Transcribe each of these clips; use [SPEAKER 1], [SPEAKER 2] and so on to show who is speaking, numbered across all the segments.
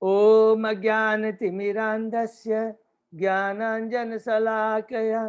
[SPEAKER 1] ओम अज्ञानतिमिरान्धस्य ज्ञानाञ्जनशलाकया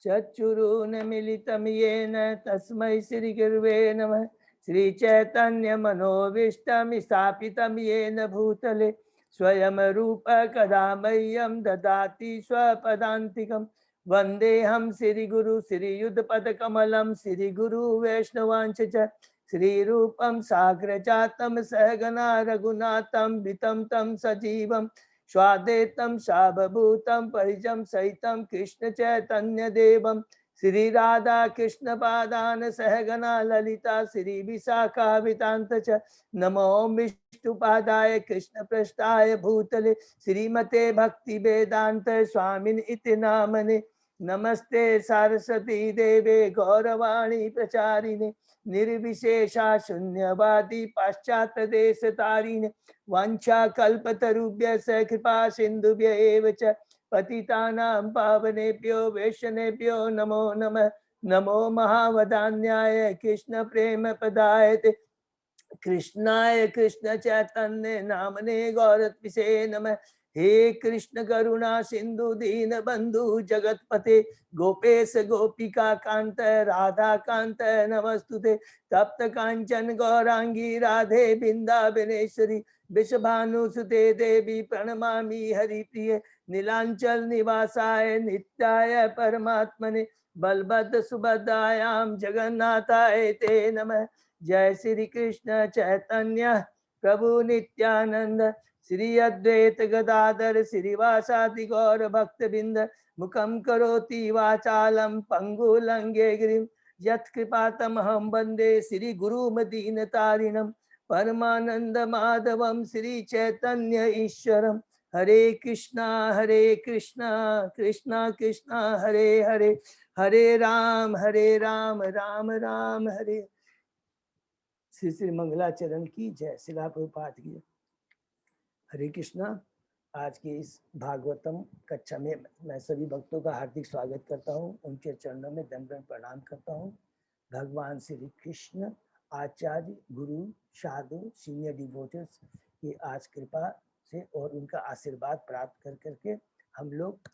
[SPEAKER 1] चक्षुरुन्मीलितं येन तस्मै श्रीगुरवे नमः। श्रीचैतन्यमनोभीष्टं स्थापितं येन भूतले स्वयं रूप कदा मह्यं ददाति स्वपदान्तिकं। वन्देऽहं श्रीगुरु श्रीयुतपदकमलं श्रीगुरु वैष्णवांश च श्रीरूपं साग्रजातं सहगना रघुनाथं वितं तं सजीवं स्वादेतं सावभूतं परिजं सहितं कृष्ण चैतन्य देवं श्री राधा कृष्ण पादान सहगना ललिता श्री विशाखावितांत च नमो विष्णुपादाय कृष्ण पृष्ठाय भूतले श्रीमते भक्ति वेदांत स्वामिन इति नामने। नमस्ते सरस्वती देवे गौरवाणी प्रचारिणे निर्विशेषा शून्यवादी पाश्चात्य देश तारिणे वांछा कल्पतरुभ्यश्च कृपा सिन्धुभ्य एव च पतितानां पावनेभ्यो वैष्णवेभ्यो नमो नमः। नमो महावदान्याय कृष्ण प्रेम पदायते कृष्णाय कृष्ण चैतन्य नामने गौरत्विषे नमः। हे कृष्ण करुणा सिंधु दीन बंधु जगतपते गोपेश गोपिका कांत राधा कांत नमस्तुते। तप्त कांचन गौरांगी राधे बिंदावनेश्वरी विश्वभानुसुते देवी प्रणमामि हरिप्रिय नीलांचल निवासाय नित्याय परमात्मने बलभद्र सुभद्रायां जगन्नाथाय ते नमः। जय श्री कृष्ण चैतन्य प्रभु नित्यानंद श्री अद्वैत गदाधर श्रीवासादि गौर भक्त बिंद मुखम करोति वाचालम पंगु लंगे गिरिम यत्कृपातमहं वंदे श्री गुरुमदीन तारिणम परमानंद माधवम श्री चैतन्य ईश्वरम। हरे कृष्णा कृष्णा कृष्णा हरे हरे हरे राम राम राम हरे। श्री श्री मंगलाचरण की जय। शिला प्रभुपाद की। हरे कृष्णा। आज के इस भागवतम कक्षा में मैं सभी भक्तों का हार्दिक स्वागत करता हूँ, उनके चरणों में दंडवत प्रणाम करता हूँ। भगवान श्री कृष्ण आचार्य गुरु साधु सीनियर डिवोटर्स की आज कृपा से और उनका आशीर्वाद प्राप्त कर करके हम लोग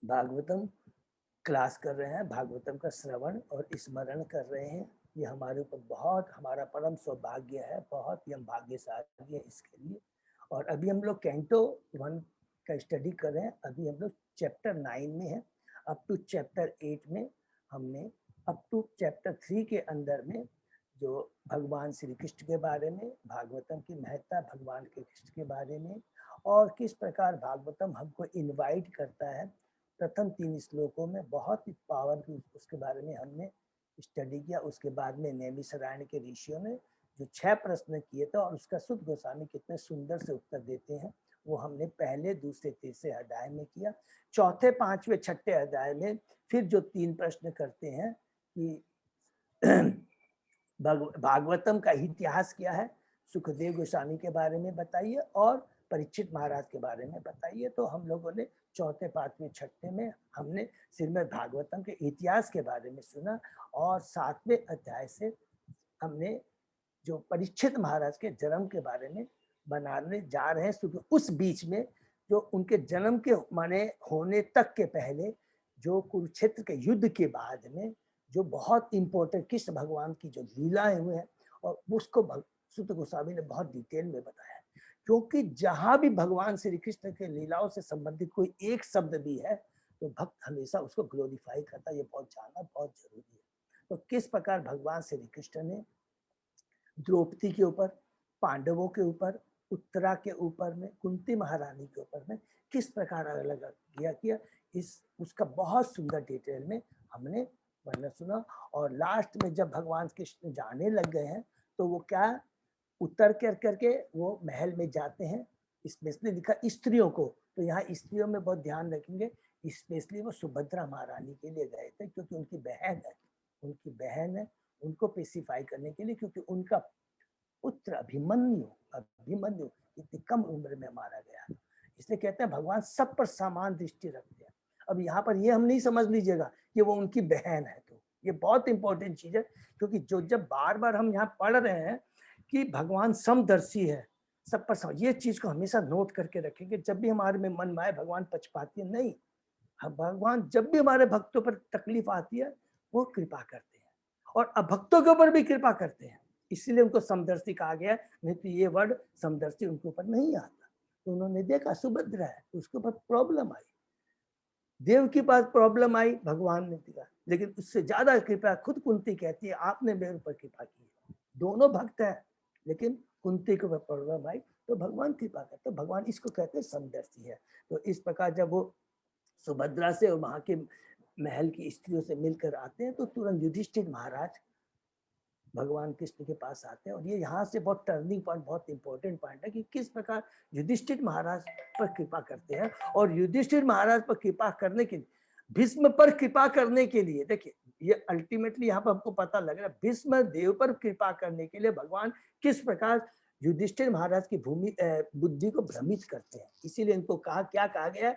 [SPEAKER 1] भागवतम क्लास कर रहे हैं, भागवतम का श्रवण और स्मरण कर रहे हैं। ये हमारे ऊपर बहुत हमारा परम सौभाग्य है, बहुत ही हम भाग्यशाली है इसके लिए। और अभी हम लोग कैंटो 1 का स्टडी कर रहे हैं। अभी हम लोग चैप्टर 9 में है। अप टू चैप्टर 8 में हमने अप टू चैप्टर 3 के अंदर में जो भगवान श्री कृष्ण के बारे में, भागवतम की महत्ता, भगवान के कृष्ण के बारे में और किस प्रकार भागवतम हमको इनवाइट करता है। प्रथम 3 श्लोकों में बहुत ही पावरफुल उसके बारे में हमने स्टडी किया। उसके बाद में नैमिषारण्य के ऋषियों ने जो 6 प्रश्न किए थे और उसका सुत गोस्वामी कितने सुंदर से उत्तर देते हैं, वो हमने पहले, दूसरे, तीसरे अध्याय में किया। चौथे, पांचवे, छठे अध्याय में फिर जो 3 प्रश्न करते हैं कि भागवतम का इतिहास क्या है, सुखदेव गोस्वामी के बारे में बताइए और परीक्षित महाराज के बारे में बताइए। तो हम लोगों ने चौथे, पांचवें, छठे में हमने श्रीमद् भागवतम के इतिहास के बारे में सुना और 7वें अध्याय से हमने जो परीक्षित महाराज के जन्म के बारे में बनाने जा रहे हैं। उस बीच में जो उनके जन्म के माने होने तक के पहले जो कुरुक्षेत्र के युद्ध के बाद में जो बहुत इंपॉर्टेंट कृष्ण भगवान की जो लीलाएं हुए हैं और उसको सुत गोस्वामी ने बहुत डिटेल में बताया है। क्योंकि जहां भी भगवान श्री कृष्ण के लीलाओं से संबंधित कोई एक शब्द भी है तो भक्त हमेशा उसको ग्लोरीफाई करता है। ये बहुत जानना बहुत जरूरी है। तो किस प्रकार भगवान श्री कृष्ण ने द्रौपदी के ऊपर, पांडवों के ऊपर, उत्तरा के ऊपर में, कुंती महारानी के ऊपर में किस प्रकार अलग किया इस उसका बहुत सुंदर डिटेल में हमने वर्णन सुना। और लास्ट में जब भगवान कृष्ण जाने लग गए हैं तो वो क्या उतर कर करके वो महल में जाते हैं। स्पेशली लिखा स्त्रियों को, तो यहाँ स्त्रियों में बहुत ध्यान रखेंगे। स्पेशली वो सुभद्रा महारानी के लिए गए थे क्योंकि उनकी बहन है, उनको पेसिफाई करने के लिए, क्योंकि उनका पुत्र अभिमन्यु इतनी कम उम्र में मारा गया। इसलिए कहते हैं भगवान सब पर समान दृष्टि रखते हैं। अब यहाँ पर ये हम नहीं समझ लीजिएगा कि वो उनकी बहन है, तो ये बहुत इंपॉर्टेंट चीज है। क्योंकि जो जब बार बार हम यहाँ पढ़ रहे हैं कि भगवान समदर्शी है, सब पर समझ, ये चीज को हमेशा नोट करके रखेंगे। जब भी हमारे में मन माए भगवान पक्षपाती है नहीं, हम भगवान जब भी हमारे भक्तों पर तकलीफ आती है वो कृपा करते हैं और अभक्तों के ऊपर भी कृपा करते हैं, इसीलिए उनको समदर्शी कहा गया। नहीं तो ये वर्ड समदर्शी उनके ऊपर नहीं आता। तो उन्होंने देखा सुभद्रा है, उसके ऊपर प्रॉब्लम आई, देव के पास प्रॉब्लम आई, भगवान ने दिया, लेकिन उससे ज्यादा कृपा खुद कुंती कहती है आपने मेरे ऊपर कृपा की। दोनों भक्त है, लेकिन कुंती के ऊपर प्रॉब्लम आई तो भगवान कृपा करते, तो भगवान इसको कहते हैं समदर्शी है। तो इस प्रकार जब वो सुभद्रा से और वहां के महल की स्त्रियों से मिलकर आते हैं तो तुरंत युधिष्ठिर महाराज भगवान कृष्ण के पास आते हैं। और ये यहाँ से बहुत टर्निंग पॉइंट, बहुत इंपॉर्टेंट पॉइंट है कि किस प्रकार युधिष्ठिर महाराज पर कृपा करते हैं। और युधिष्ठिर महाराज पर कृपा करने के लिए, भीष्म पर कृपा करने के लिए, देखिए ये अल्टीमेटली यहाँ पर हमको पता लग रहा है भीष्म देव पर कृपा करने के लिए भगवान किस प्रकार युधिष्ठिर महाराज की बुद्धि को भ्रमित करते हैं। इसीलिए इनको कहा, क्या कहा गया,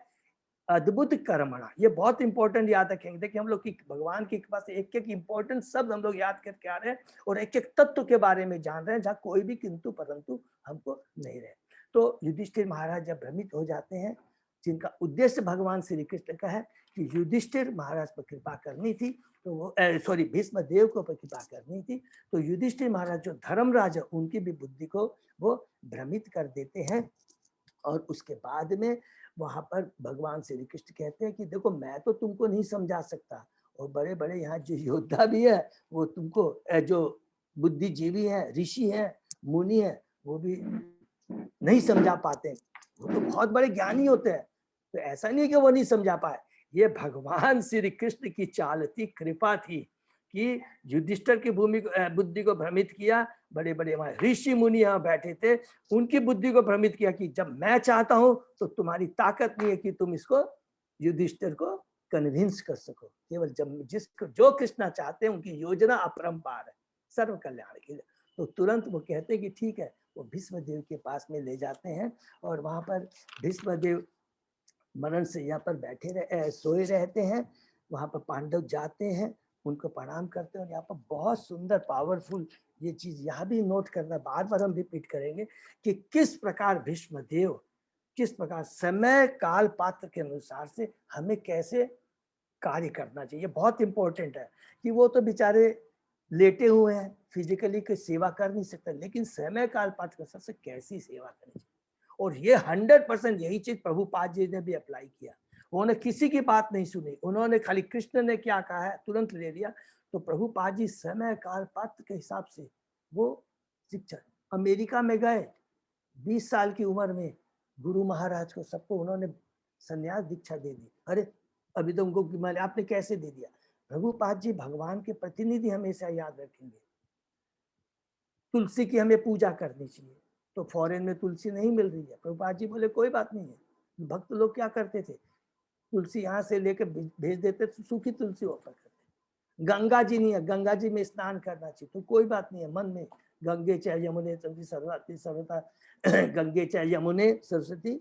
[SPEAKER 1] अद्भुत कर्मणा। ये बहुत इंपॉर्टेंट याद रखेंगे। देखिए हम लोग की भगवान की कृपा से एक एक इंपॉर्टेंट शब्द हम लोग याद करके आ रहे हैं और एक एक तत्व के बारे में जान रहे हैं जहाँ कोई भी किंतु परंतु हमको नहीं रहे। तो युधिष्ठिर महाराज जब भ्रमित हो जाते हैं, जिनका उद्देश्य भगवान श्री कृष्ण का है कि युधिष्ठिर महाराज पर कृपा करनी थी, तो वो सॉरी भीष्म देव को पर कृपा करनी थी, तो युधिष्ठिर महाराज जो धर्मराज है उनकी भी बुद्धि को वो भ्रमित कर देते हैं। और उसके बाद में वहां पर भगवान श्री कृष्ण कहते हैं कि देखो मैं तो तुमको नहीं समझा सकता, और बड़े बड़े यहाँ जो योद्धा भी है वो तुमको, जो बुद्धिजीवी है, ऋषि है, मुनि है, वो भी नहीं समझा पाते, वो तो बहुत बड़े ज्ञानी होते हैं। तो ऐसा नहीं कि वो नहीं समझा पाए, ये भगवान श्री कृष्ण की चाल थी, कृपा थी कि युधिष्ठिर की बुद्धि को भ्रमित किया। बड़े बड़े वहां ऋषि मुनि यहाँ बैठे थे, उनकी बुद्धि को भ्रमित किया कि जब मैं चाहता हूं तो तुम्हारी ताकत नहीं है कि तुम इसको युधिष्ठिर को कन्विंस कर सको। केवल जब जिसको जो कृष्णा चाहते हैं उनकी योजना अपरंपार है, सर्व कल्याण के लिए। तो तुरंत वो कहते हैं कि ठीक है, वो भीष्मदेव के पास में ले जाते हैं और वहां पर भीष्मदेव मनन से यहाँ पर सोए रहते हैं। वहां पर पांडव जाते हैं, उनको प्रणाम करते हैं। और यहाँ पर बहुत सुंदर पावरफुल ये चीज यहाँ भी नोट करना, बार बार हम रिपीट करेंगे कि किस प्रकार भीष्मदेव, किस प्रकार समय काल पात्र के अनुसार से हमें कैसे कार्य करना चाहिए। बहुत इंपॉर्टेंट है कि वो तो बेचारे लेटे हुए हैं, फिजिकली कोई सेवा कर नहीं सकते, लेकिन समय काल पात्र के अनुसार से कैसी सेवा करनी चाहिए। और ये 100% यही चीज प्रभुपाद जी ने भी अप्लाई किया। उन्होंने किसी की बात नहीं सुनी, उन्होंने खाली कृष्ण ने क्या कहा है तुरंत ले लिया। तो प्रभुपाद जी समय काल पात्र के हिसाब से वो शिक्षा, अमेरिका में गए 20 साल की उम्र में, गुरु महाराज को सबको उन्होंने संन्यास दीक्षा दे दी। अरे अभी तो उनको मैंने, आपने कैसे दे दिया? प्रभुपाद जी भगवान के प्रतिनिधि हमेशा याद रखेंगे। तुलसी की हमें पूजा करनी चाहिए, तो फॉरेन में तुलसी नहीं मिल रही है, प्रभुपाद जी बोले कोई बात नहीं है। भक्त लोग क्या करते थे, तुलसी यहाँ से लेकर भेज देते, तो सूखी तुलसी ऑफर करते। गंगा जी नहीं है, गंगा जी में स्नान करना चाहिए, तो कोई बात नहीं है, मन में गंगे चाहे यमुने सरस्वती सर्वता गंगे चाहे यमुने सरस्वती,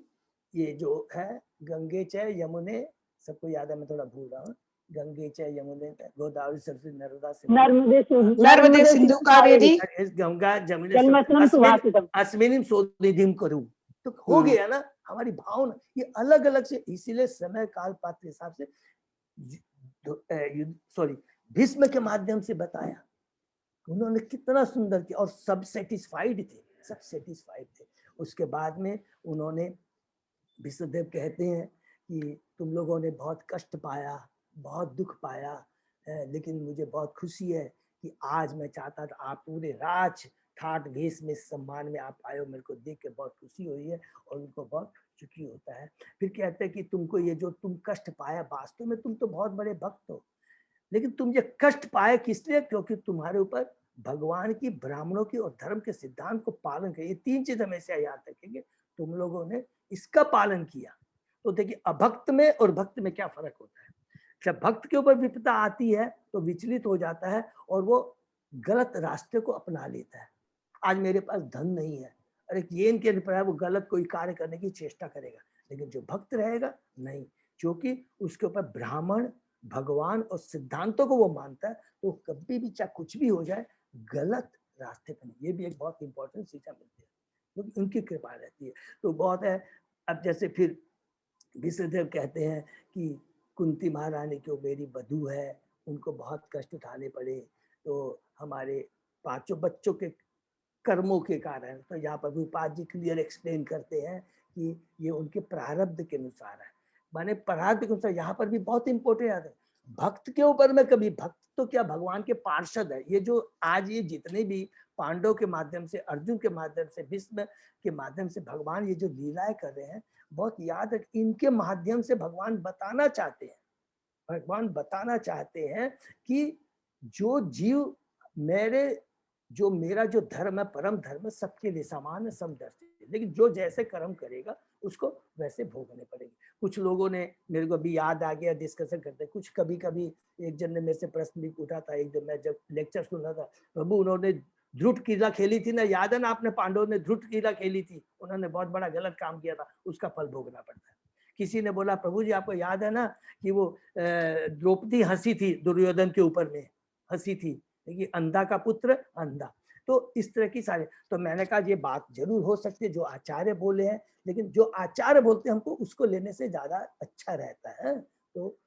[SPEAKER 1] ये जो है गंगे चाहे यमुने, सबको याद है, मैं थोड़ा भूल रहा हूँ, गंगे चाहे यमुने गोदावरी सरस्वती नर्मदा
[SPEAKER 2] नर्मदे सिंधु कावेरी
[SPEAKER 1] गंगा जमुने
[SPEAKER 2] जन्मस्नान सुभाषितम।
[SPEAKER 1] अस्मिन् सोनिधिम करूं, तो हो गया ना हमारी भावना। ये अलग अलग से, इसीलिए समय काल पात्र हिसाब से सॉरी भीष्म के माध्यम से बताया। उन्होंने कितना सुंदर किया और सब सेटिस्फाइड थे, सब सेटिस्फाइड थे। उसके बाद में उन्होंने, विष्णुदेव कहते हैं कि तुम लोगों ने बहुत कष्ट पाया, बहुत दुख पाया, लेकिन मुझे बहुत खुशी है कि आज मैं चाहता था आप पूरे राज ठाट वेश में सम्मान में आप आए हो, मेरे को देख के बहुत खुशी हुई है। और उनको बहुत सुखी होता है। फिर कहते हैं कि तुमको ये जो तुम कष्ट पाया, वास्तव में तुम तो बहुत बड़े भक्त हो, लेकिन तुम ये कष्ट पाए किस लिए? क्योंकि तुम्हारे ऊपर भगवान की, ब्राह्मणों की और धर्म के सिद्धांत को पालन किया। ये तीन चीज हमेशा याद रखेंगे, तुम लोगों ने इसका पालन किया। तो देखिए अभक्त में और भक्त में क्या फर्क होता है। जब भक्त के ऊपर विपदा आती है तो विचलित हो जाता है और वो गलत रास्ते को अपना लेता है। आज मेरे पास धन नहीं है, अरे ये इनके पर वो गलत कोई कार्य करने की चेष्टा करेगा। लेकिन जो भक्त रहेगा नहीं, क्योंकि उसके ऊपर ब्राह्मण, भगवान और सिद्धांतों को वो मानता है, तो कभी भी चाहे कुछ भी हो जाए गलत रास्ते पर नहीं। ये भी एक बहुत इंपॉर्टेंट शिक्षा मिलती है। क्योंकि उनकी कृपा रहती है। तो बहुत है। अब जैसे फिर विष्णुदेव कहते हैं कि कुंती महारानी जो मेरी वधू है उनको बहुत कष्ट उठाने पड़े, तो हमारे पांचों बच्चों के कर्मों के कारण। तो यहाँ पर रूपाद जी क्लियर एक्सप्लेन करते हैं कि ये उनके प्रारब्ध के अनुसार है। माने प्रारब्ध के अनुसार यहाँ पर भी बहुत इंपॉर्टेंट है। भक्त के ऊपर में कभी, भक्त तो क्या भगवान के पार्षद है। ये जो आज ये जितने भी पांडव के माध्यम से, अर्जुन के माध्यम से, भीष्म के माध्यम से भगवान ये जो लीलाएं कर रहे हैं, बहुत याद है इनके माध्यम से भगवान बताना चाहते हैं। भगवान बताना चाहते हैं कि जो जीव मेरा जो धर्म है, परम धर्म सबके लिए समान है, समदर्शी है, लेकिन जो जैसे कर्म करेगा उसको वैसे भोगने पड़ेंगे। कुछ लोगों ने, मेरे को अभी याद आ गया, डिस्कशन करते कुछ, कभी कभी एक जन ने मेरे से प्रश्न भी उठा था। एक दिन मैं जब लेक्चर सुन रहा था, प्रभु उन्होंने ध्रुट कीला खेली थी ना, याद है ना आपने, पांडवों ने ध्रुट कीला खेली थी, उन्होंने बहुत बड़ा गलत काम किया था, उसका फल भोगना पड़ता है। किसी ने बोला प्रभु जी आपको याद है ना कि वो द्रौपदी हंसी थी दुर्योधन के ऊपर में, हंसी थी कि अंधा का पुत्र अंधा। तो इस तरह की सारे, तो मैंने कहा ये बात जरूर हो सकती है जो आचार्य बोले हैं, लेकिन जो आचार्य बोलते हैं हमको उसको लेने से ज्यादा अच्छा रहता है। तो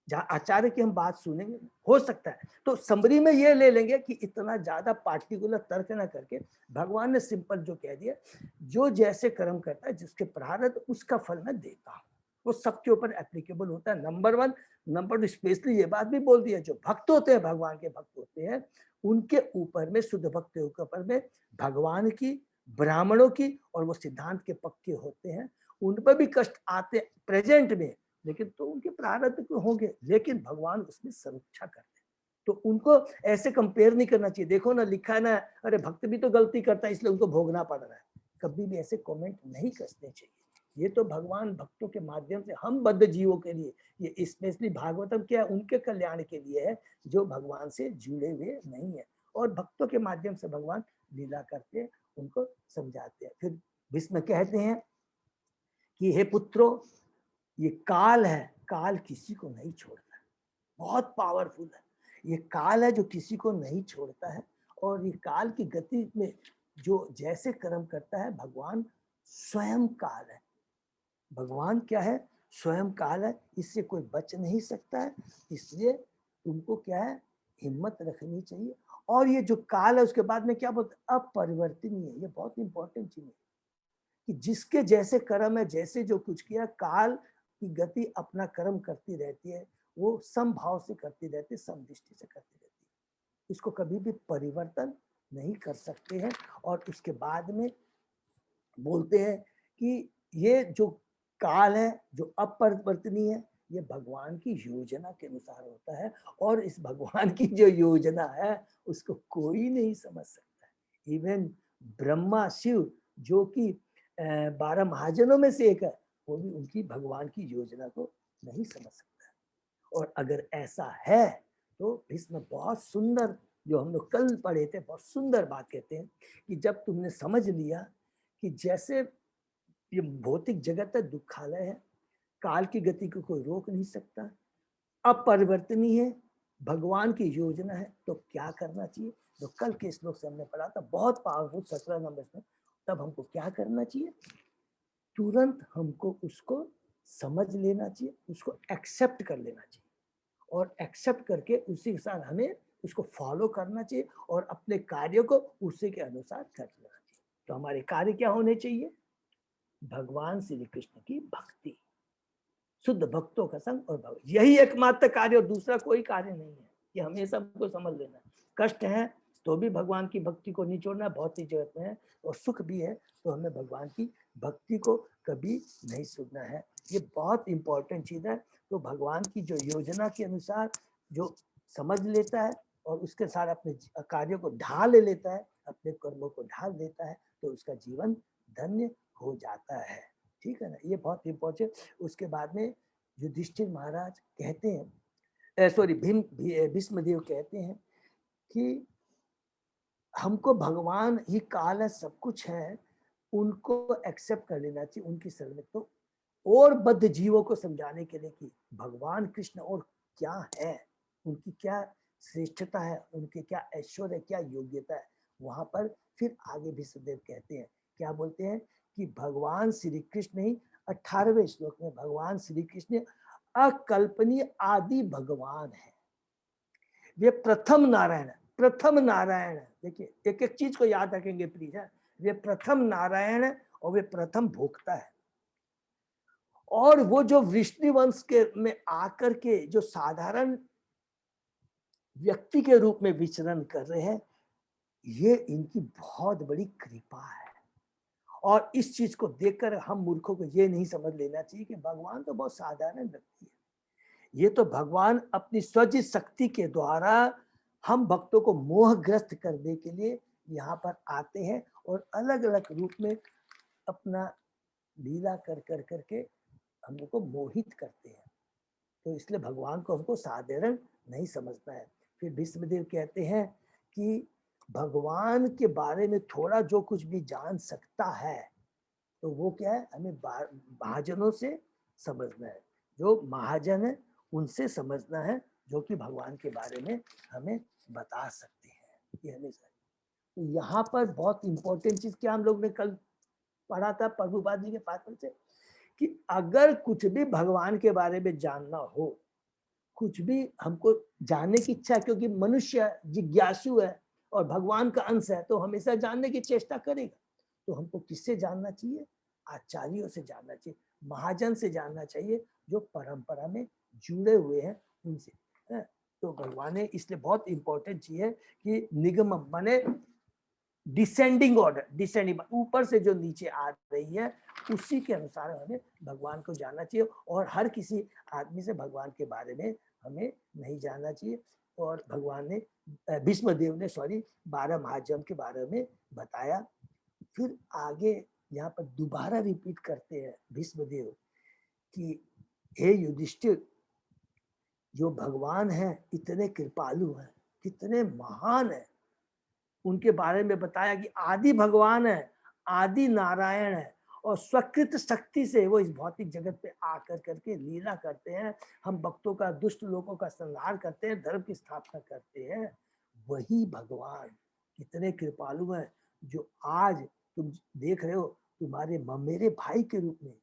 [SPEAKER 1] जहाँ आचार्य की हम बात सुनेंगे हो सकता है, तो समरी में ये ले लेंगे कि इतना ज्यादा पार्टिकुलर तर्क ना करके भगवान ने सिंपल जो कह दिया, जो जैसे कर्म करता है जिसके प्रारब्ध उसका फल मैं देता हूँ, वो सबके ऊपर एप्लीकेबल होता है। Number one. Number two, specially ये बात भी बोल दी है, जो भक्त होते हैं, भगवान के भक्त होते हैं, उनके ऊपर में, शुद्ध भक्तों के ऊपर में भगवान की, ब्राह्मणों की, और वो सिद्धांत के पक्के होते हैं, उन पर भी कष्ट आते प्रेजेंट में, लेकिन तो उनके प्रारब्ध को होंगे, लेकिन भगवान उसमें संरक्षा करते हैं। तो उनको ऐसे कंपेयर नहीं करना चाहिए। देखो ना, लिखा है ना, अरे भक्त भी तो गलती करता है इसलिए उनको भोगना पड़ रहा है, कभी भी ऐसे कमेंट नहीं करने चाहिए। ये तो भगवान भक्तों के माध्यम से हम बद्ध जीवों के लिए, ये स्पेशली भागवतम क्या है, उनके कल्याण के लिए है, जो भगवान से जुड़े हुए नहीं है, और भक्तों के माध्यम से भगवान लीला करते हैं, उनको समझाते हैं। फिर भीष्म कहते हैं कि हे पुत्रों, ये काल है, काल किसी को नहीं छोड़ता है, बहुत पावरफुल है। ये काल है जो किसी को नहीं छोड़ता है, और ये काल की गति में जो जैसे कर्म करता है, भगवान स्वयं काल है। भगवान क्या है? स्वयं काल है, इससे कोई बच नहीं सकता है। इसलिए तुमको क्या है, हिम्मत रखनी चाहिए। और ये जो काल है उसके बाद में क्या बोलते, अपरिवर्तनीय है। ये बहुत इंपॉर्टेंट चीज है कि जिसके जैसे कर्म है, जैसे जो कुछ किया, काल की गति अपना कर्म करती रहती है, वो समभाव से करती रहती है, समदृष्टि से करती रहती है, इसको कभी भी परिवर्तन नहीं कर सकते हैं। और उसके बाद में बोलते हैं कि ये जो काल है, जो अपरिवर्तनीय है, ये भगवान की योजना के अनुसार होता है, और इस भगवान की जो योजना है उसको कोई नहीं समझ सकता है। इवन ब्रह्मा शिव, जो कि 12 महाजनों में से एक है, वो भी उनकी भगवान की योजना को नहीं समझ सकता है। और अगर ऐसा है तो भीष्म बहुत सुंदर, जो हम लोग कल पढ़े थे, बहुत सुंदर बात कहते हैं कि जब तुमने समझ लिया कि जैसे ये भौतिक जगत है, दुखालय है, काल की गति को कोई रोक नहीं सकता, अपरिवर्तनीय है, भगवान की योजना है, तो क्या करना चाहिए? जो कल के श्लोक से हमने पढ़ा था, बहुत पावरफुल 17 नंबर में, तब हमको क्या करना चाहिए? तुरंत हमको उसको समझ लेना चाहिए, उसको एक्सेप्ट कर लेना चाहिए, और एक्सेप्ट करके उसी के साथ हमें उसको फॉलो करना चाहिए, और अपने कार्य को उसी के अनुसार कर लेना चाहिए। तो हमारे कार्य क्या होने चाहिए? भगवान श्री कृष्ण की भक्ति, शुद्ध भक्तों का संग और भक्ति, यही एकमात्र कार्य, और दूसरा कोई कार्य नहीं है। ये हमें सबको समझ लेना है। कष्ट है तो भी भगवान की भक्ति को नहीं छोड़ना, भौतिक जगत में है, और सुख भी है तो हमें भगवान की भक्ति को कभी नहीं छोड़ना है। ये बहुत इंपॉर्टेंट चीज है। तो भगवान की जो योजना के अनुसार जो समझ लेता है और उसके साथ अपने कार्यों को ढाल लेता है, अपने कर्मों को ढाल देता है, तो उसका जीवन धन्य हो जाता है। ठीक है ना, ये बहुत इंपॉर्टेंट। उसके बाद में युधिष्ठिर महाराज कहते हैं, सॉरी भीष्मदेव कहते हैं कि हमको भगवान ही काल है, सब कुछ है, उनको एक्सेप्ट कर लेना चाहिए, उनकी शरण में। तो और बद्ध जीवों को समझाने के लिए कि भगवान कृष्ण और क्या है, उनकी क्या श्रेष्ठता है, उनके क्या ऐश्वर्य, क्या योग्यता है, वहां पर फिर आगे भीष्मदेव कहते हैं क्या बोलते हैं कि भगवान श्री कृष्ण ही 18वें श्लोक में भगवान श्री कृष्ण अकल्पनीय आदि भगवान है। वे प्रथम नारायण, प्रथम नारायण। देखिए एक एक चीज को याद रखेंगे प्लीज है। वे प्रथम नारायण है और वे प्रथम भोक्ता है। और वो जो विष्णु वंश के में आकर के जो साधारण व्यक्ति के रूप में विचरण कर रहे हैं, ये इनकी बहुत बड़ी कृपा है। और इस चीज को देखकर हम मूर्खों को ये नहीं समझ लेना चाहिए कि भगवान तो बहुत साधारण व्यक्ति है। ये तो भगवान अपनी स्वजित शक्ति के द्वारा हम भक्तों को मोहग्रस्त करने के लिए यहाँ पर आते हैं और अलग अलग रूप में अपना लीला कर कर करके हम लोग को मोहित करते हैं। तो इसलिए भगवान को हमको साधारण नहीं समझना है। फिर भीष्मदेव कहते हैं कि भगवान के बारे में थोड़ा जो कुछ भी जान सकता है तो वो क्या है, हमें महाजनों से समझना है। जो महाजन है उनसे समझना है, जो कि भगवान के बारे में हमें बता सकते हैं। ये हमेशा तो यहाँ पर बहुत इंपॉर्टेंट चीज क्या हम लोग ने कल पढ़ा था प्रभुपाद जी के पात्र से, कि अगर कुछ भी भगवान के बारे में जानना हो, कुछ भी हमको जानने की इच्छा है, क्योंकि मनुष्य जिज्ञासु है और भगवान का अंश है, तो हमेशा जानने की चेष्टा करेगा। तो हमको किससे जानना चाहिए? आचार्यों से जानना चाहिए, महाजन से जानना चाहिए, जो परंपरा में जुड़े हुए हैं उनसे। तो भगवान ने इसलिए बहुत इंपॉर्टेंट चीज है कि निगम माने डिसेंडिंग ऑर्डर, डिसेंडिंग ऊपर से जो नीचे आ रही है उसी के अनुसार हमें भगवान को जानना चाहिए। और हर किसी आदमी से भगवान के बारे में हमें नहीं जानना चाहिए। और भगवान ने भीष्मदेव ने 12 महाजन के बारे में बताया। फिर आगे यहाँ पर दोबारा रिपीट करते हैं भीष्मदेव कि हे युधिष्ठिर, जो भगवान है इतने कृपालु हैं, कितने महान है, उनके बारे में बताया कि आदि भगवान है, आदि नारायण है और स्वकृत शक्ति से वो इस भौतिक जगत पे आकर करके लीला करते हैं। हम भक्तों का, दुष्ट लोगों का संहार करते हैं, धर्म की स्थापना करते हैं। वही भगवान कितने कृपालु हैं, जो आज तुम देख रहे हो तुम्हारे मेरे भाई के रूप में,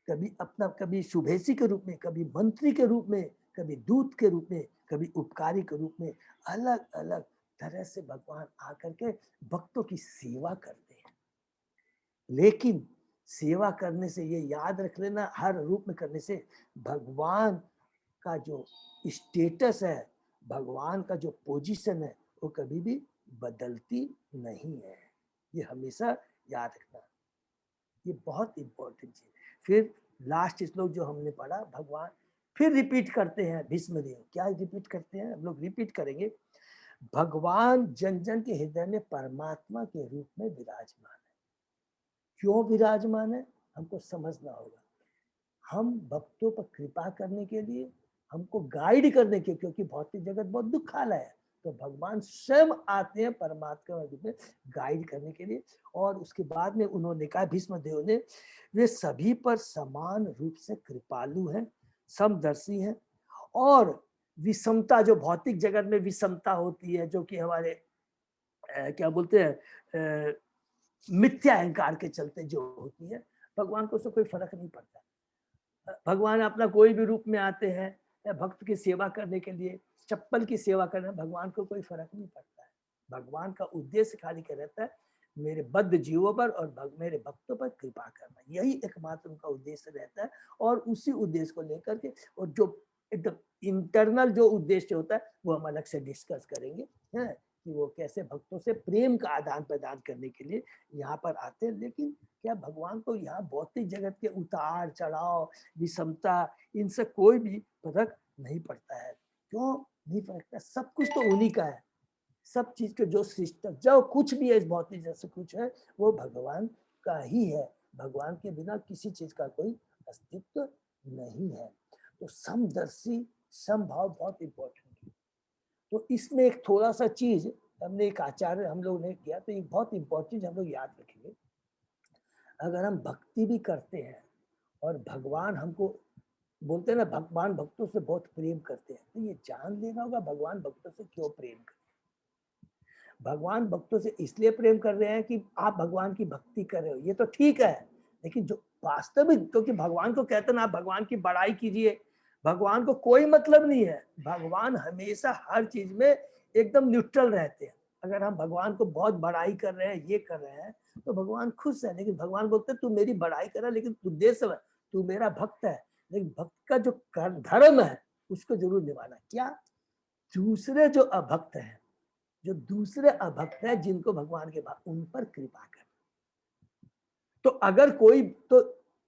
[SPEAKER 1] कभी अपना, कभी शुभेसी के रूप में, कभी मंत्री के रूप में, कभी दूत के रूप में, कभी उपकारी के रूप में, अलग अलग तरह से भगवान आकर के भक्तों की सेवा करते हैं। लेकिन सेवा करने से ये याद रख लेना, हर रूप में करने से भगवान का जो स्टेटस है, भगवान का जो पोजीशन है, वो कभी भी बदलती नहीं है। ये हमेशा याद रखना, ये बहुत इंपॉर्टेंट चीज। फिर लास्ट श्लोक जो हमने पढ़ा, भगवान फिर रिपीट करते हैं भीष्मदेव। क्या रिपीट करते हैं? हम लोग रिपीट करेंगे। भगवान जन जन के हृदय में परमात्मा के रूप में विराजमान है। क्यों विराजमान है हमको समझना होगा। हम भक्तों पर कृपा करने के लिए, हमको गाइड करने के, क्योंकि भौतिक जगत बहुत दुखालय है, तो भगवान स्वयं आते हैं परमात्मा के रूप में गाइड करने के लिए। और उसके बाद में उन्होंने कहा भीष्मदेव ने, वे सभी पर समान रूप से कृपालु हैं, समदर्शी हैं। और विषमता, जो भौतिक जगत में विषमता होती है, जो कि हमारे क्या बोलते हैं मिथ्या अहंकार के चलते जो होती है, भगवान को उससे कोई फर्क नहीं पड़ता। भगवान अपना कोई भी रूप में आते हैं या भक्त की सेवा करने के लिए, चप्पल की सेवा करना, भगवान को कोई फर्क नहीं पड़ता है। भगवान का उद्देश्य खाली क्या रहता है? मेरे बद्ध जीवों पर और मेरे भक्तों पर कृपा करना, यही एकमात्र उनका उद्देश्य रहता है। और उसी उद्देश्य को लेकर के, और जो एकदम इंटरनल जो उद्देश्य होता है वो हम अलग से डिस्कस करेंगे, है कि वो कैसे भक्तों से प्रेम का आदान प्रदान करने के लिए यहाँ पर आते हैं। लेकिन क्या भगवान को यहाँ भौतिक जगत के उतार चढ़ाव, विषमता, इनसे कोई भी फर्क नहीं पड़ता है। क्यों नहीं पड़ता? सब कुछ तो उन्हीं का है। सब चीज के जो सिस्टम, जो कुछ भी है इस भौतिक जगत से कुछ है, वो भगवान का ही है। भगवान के बिना किसी चीज का कोई अस्तित्व नहीं है। तो समदर्शी, समभाव बहुत इंपॉर्टेंट है। तो इसमें एक थोड़ा सा चीज हमने, एक आचार्य हम लोग ने किया, तो एक बहुत इंपॉर्टेंट हम लोग याद रखेंगे। अगर हम भक्ति भी करते हैं और भगवान हमको बोलते हैं ना, भगवान भक्तों से बहुत प्रेम करते हैं, तो ये जान लेना होगा भगवान भक्तों से क्यों प्रेम करते हैं। भगवान भक्तों से इसलिए प्रेम कर रहे हैं कि आप भगवान की भक्ति कर रहे हो, ये तो ठीक है, लेकिन जो वास्तविक, क्योंकि भगवान को कहते हैं ना आप भगवान की बड़ाई कीजिए, भगवान को कोई मतलब नहीं है, भगवान हमेशा हर चीज में एकदम न्यूट्रल रहते हैं। अगर हम भगवान को बहुत बड़ाई कर रहे हैं, ये कर रहे हैं, तो भगवान खुश है, लेकिन भगवान बोलते हैं तू मेरी बड़ाई कर रहा है, लेकिन उद्देश्य है, तू मेरा भक्त है, लेकिन भक्त का जो धर्म है उसको जरूर निभाना। क्या? दूसरे जो अभक्त हैं, जो दूसरे अभक्त हैं जिनको भगवान के बाद उन पर कृपा कर। तो अगर कोई, तो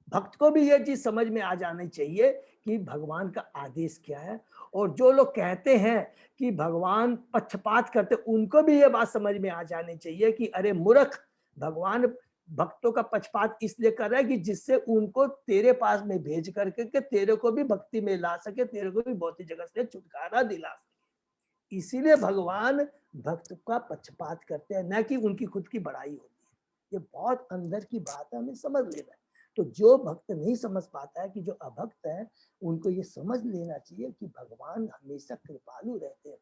[SPEAKER 1] भक्त को भी यह चीज समझ में आ जानी चाहिए कि भगवान का आदेश क्या है। और जो लोग कहते हैं कि भगवान पक्षपात करते, उनको भी यह बात समझ में आ जानी चाहिए कि अरे मूर्ख, भगवान भक्तों का पक्षपात इसलिए कर रहा है कि जिससे उनको तेरे पास में भेज करके के तेरे को भी भक्ति में ला सके, तेरे को भी भौतिक जगत से छुटकारा दिला सके। इसीलिए भगवान भक्त का पक्षपात करते हैं, न कि उनकी खुद की बड़ाई होती है। ये बहुत अंदर की बात है, हमें समझ लेना है। तो जो भक्त नहीं समझ पाता है कि जो अभक्त है, उनको ये समझ लेना चाहिए कि भगवान हमेशा कृपालु रहते हैं,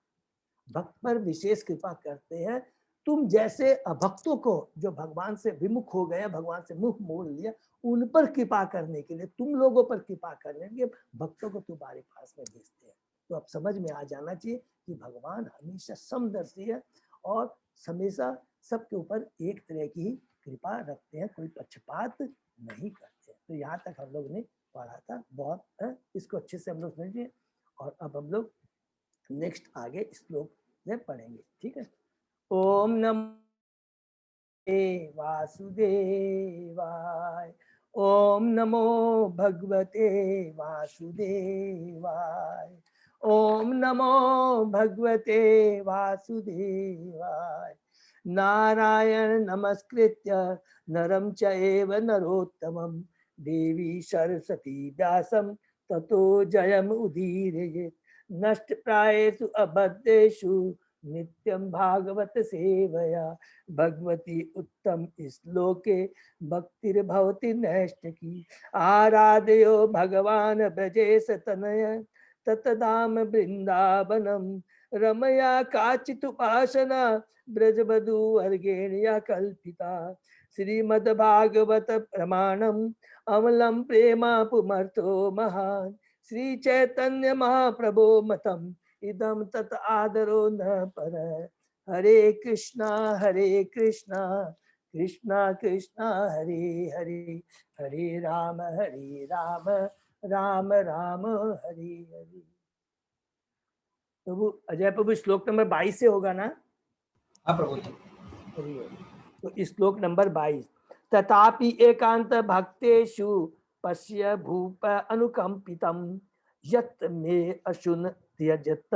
[SPEAKER 1] भक्त पर विशेष कृपा करते हैं। तुम जैसे अभक्तों को जो भगवान से विमुख हो गए, भगवान से मुख मोड़ लिया, उन पर कृपा करने के लिए, तुम लोगों पर कृपा करने के लिए भक्तों को तुम्हारे पास में भेजते हैं। तो अब समझ में आ जाना चाहिए कि भगवान हमेशा समदर्शी है और हमेशा सबके ऊपर एक तरह की कृपा रखते हैं, कोई पक्षपात नहीं करते। तो यहाँ तक हम लोग ने पढ़ा था, बहुत है, इसको अच्छे से हम लोग समझिए। और अब हम लोग नेक्स्ट आगे श्लोक में पढ़ेंगे, ठीक है। ओम नमो वासुदेवाय, ओम नमो भगवते वासुदेवाय, ओम नमो भगवते वासुदेवाय। नारायण नमस्कृत्य नरं चैव नरोत्तमं, देवी सरस्वती व्यासं ततो जयम् उदीरयेत्। नष्टप्रायेषु अबद्धेषु नित्यं भागवत सेवया, भगवती उत्तम श्लोके भक्तिर्भवति नैष्ठिकी। आराधयो भगवान ब्रजेश तनय, ततधाम वृंदावनम, रमया काचिदुपासना ब्रजबधू वर्गेण या कल्पिता। श्रीमद्भागवत प्रमाणम अमलम प्रेमा पुमर्थो महान, श्री चैतन्य महाप्रभो मतम इदम तत आदरो न पर। हरे कृष्णा कृष्णा कृष्णा हरे हरे, हरे राम राम राम हरे हरे। प्रभु अजय प्रभु, श्लोक नंबर 22 से होगा ना?
[SPEAKER 3] हाँ प्रभु।
[SPEAKER 1] तो श्लोक नंबर 22, तथापि एकांत भक्तेषु पश्य भूप अनुकंपितम, यत् मे अशुन त्यजत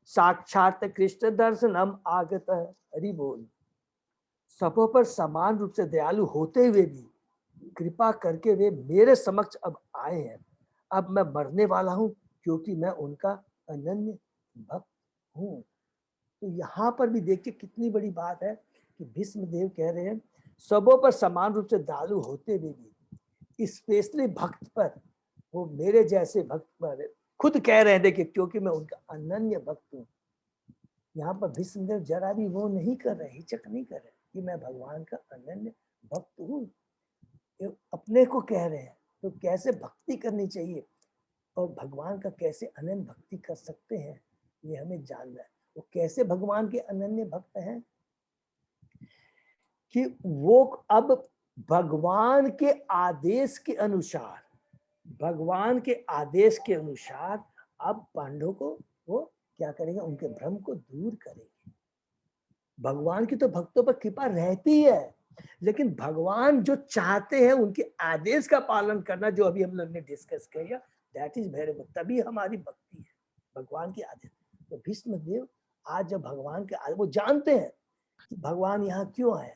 [SPEAKER 1] साक्षात कृष्ण दर्शनम आगत। हरि बोल। सबों पर समान रूप से दयालु होते हुए भी कृपा करके वे मेरे समक्ष अब आए हैं। अब मैं मरने वाला हूं क्योंकि मैं उनका अनन्य भक्त हूं। तो यहाँ पर भी देखिए कितनी बड़ी बात है कि भीष्म देव कह रहे हैं सबों पर समान रूप से दयालु होते हुए भी स्पेशली भक्त पर, वो मेरे जैसे भक्त पर खुद कह रहे हैं, देखिए क्योंकि मैं उनका अनन्य भक्त हूँ। यहाँ पर भीष्म देव जरा भी वो नहीं कर रहे, हिचक नहीं कर रहे कि मैं भगवान का अनन्य भक्त हूँ, अपने को कह रहे हैं। तो कैसे भक्ति करनी चाहिए और भगवान का कैसे अनन्य भक्ति कर सकते हैं, ये हमें जानना है। वो कैसे भगवान के अनन्य भक्त हैं कि वो अब भगवान के आदेश के अनुसार, भगवान के आदेश के अनुसार अब पांडवों को वो क्या करेंगे, उनके भ्रम को दूर करेंगे। भगवान की तो भक्तों पर कृपा रहती है, लेकिन भगवान जो चाहते हैं उनके आदेश का पालन करना, जो अभी हम लोग ने डिस्कस किया, दैट इज वेरी गुड, तभी हमारी भक्ति है, भगवान के आदेश। तो भीष्म देव आज जब भगवान के आदेश, वो जानते हैं कि भगवान यहाँ क्यों आए,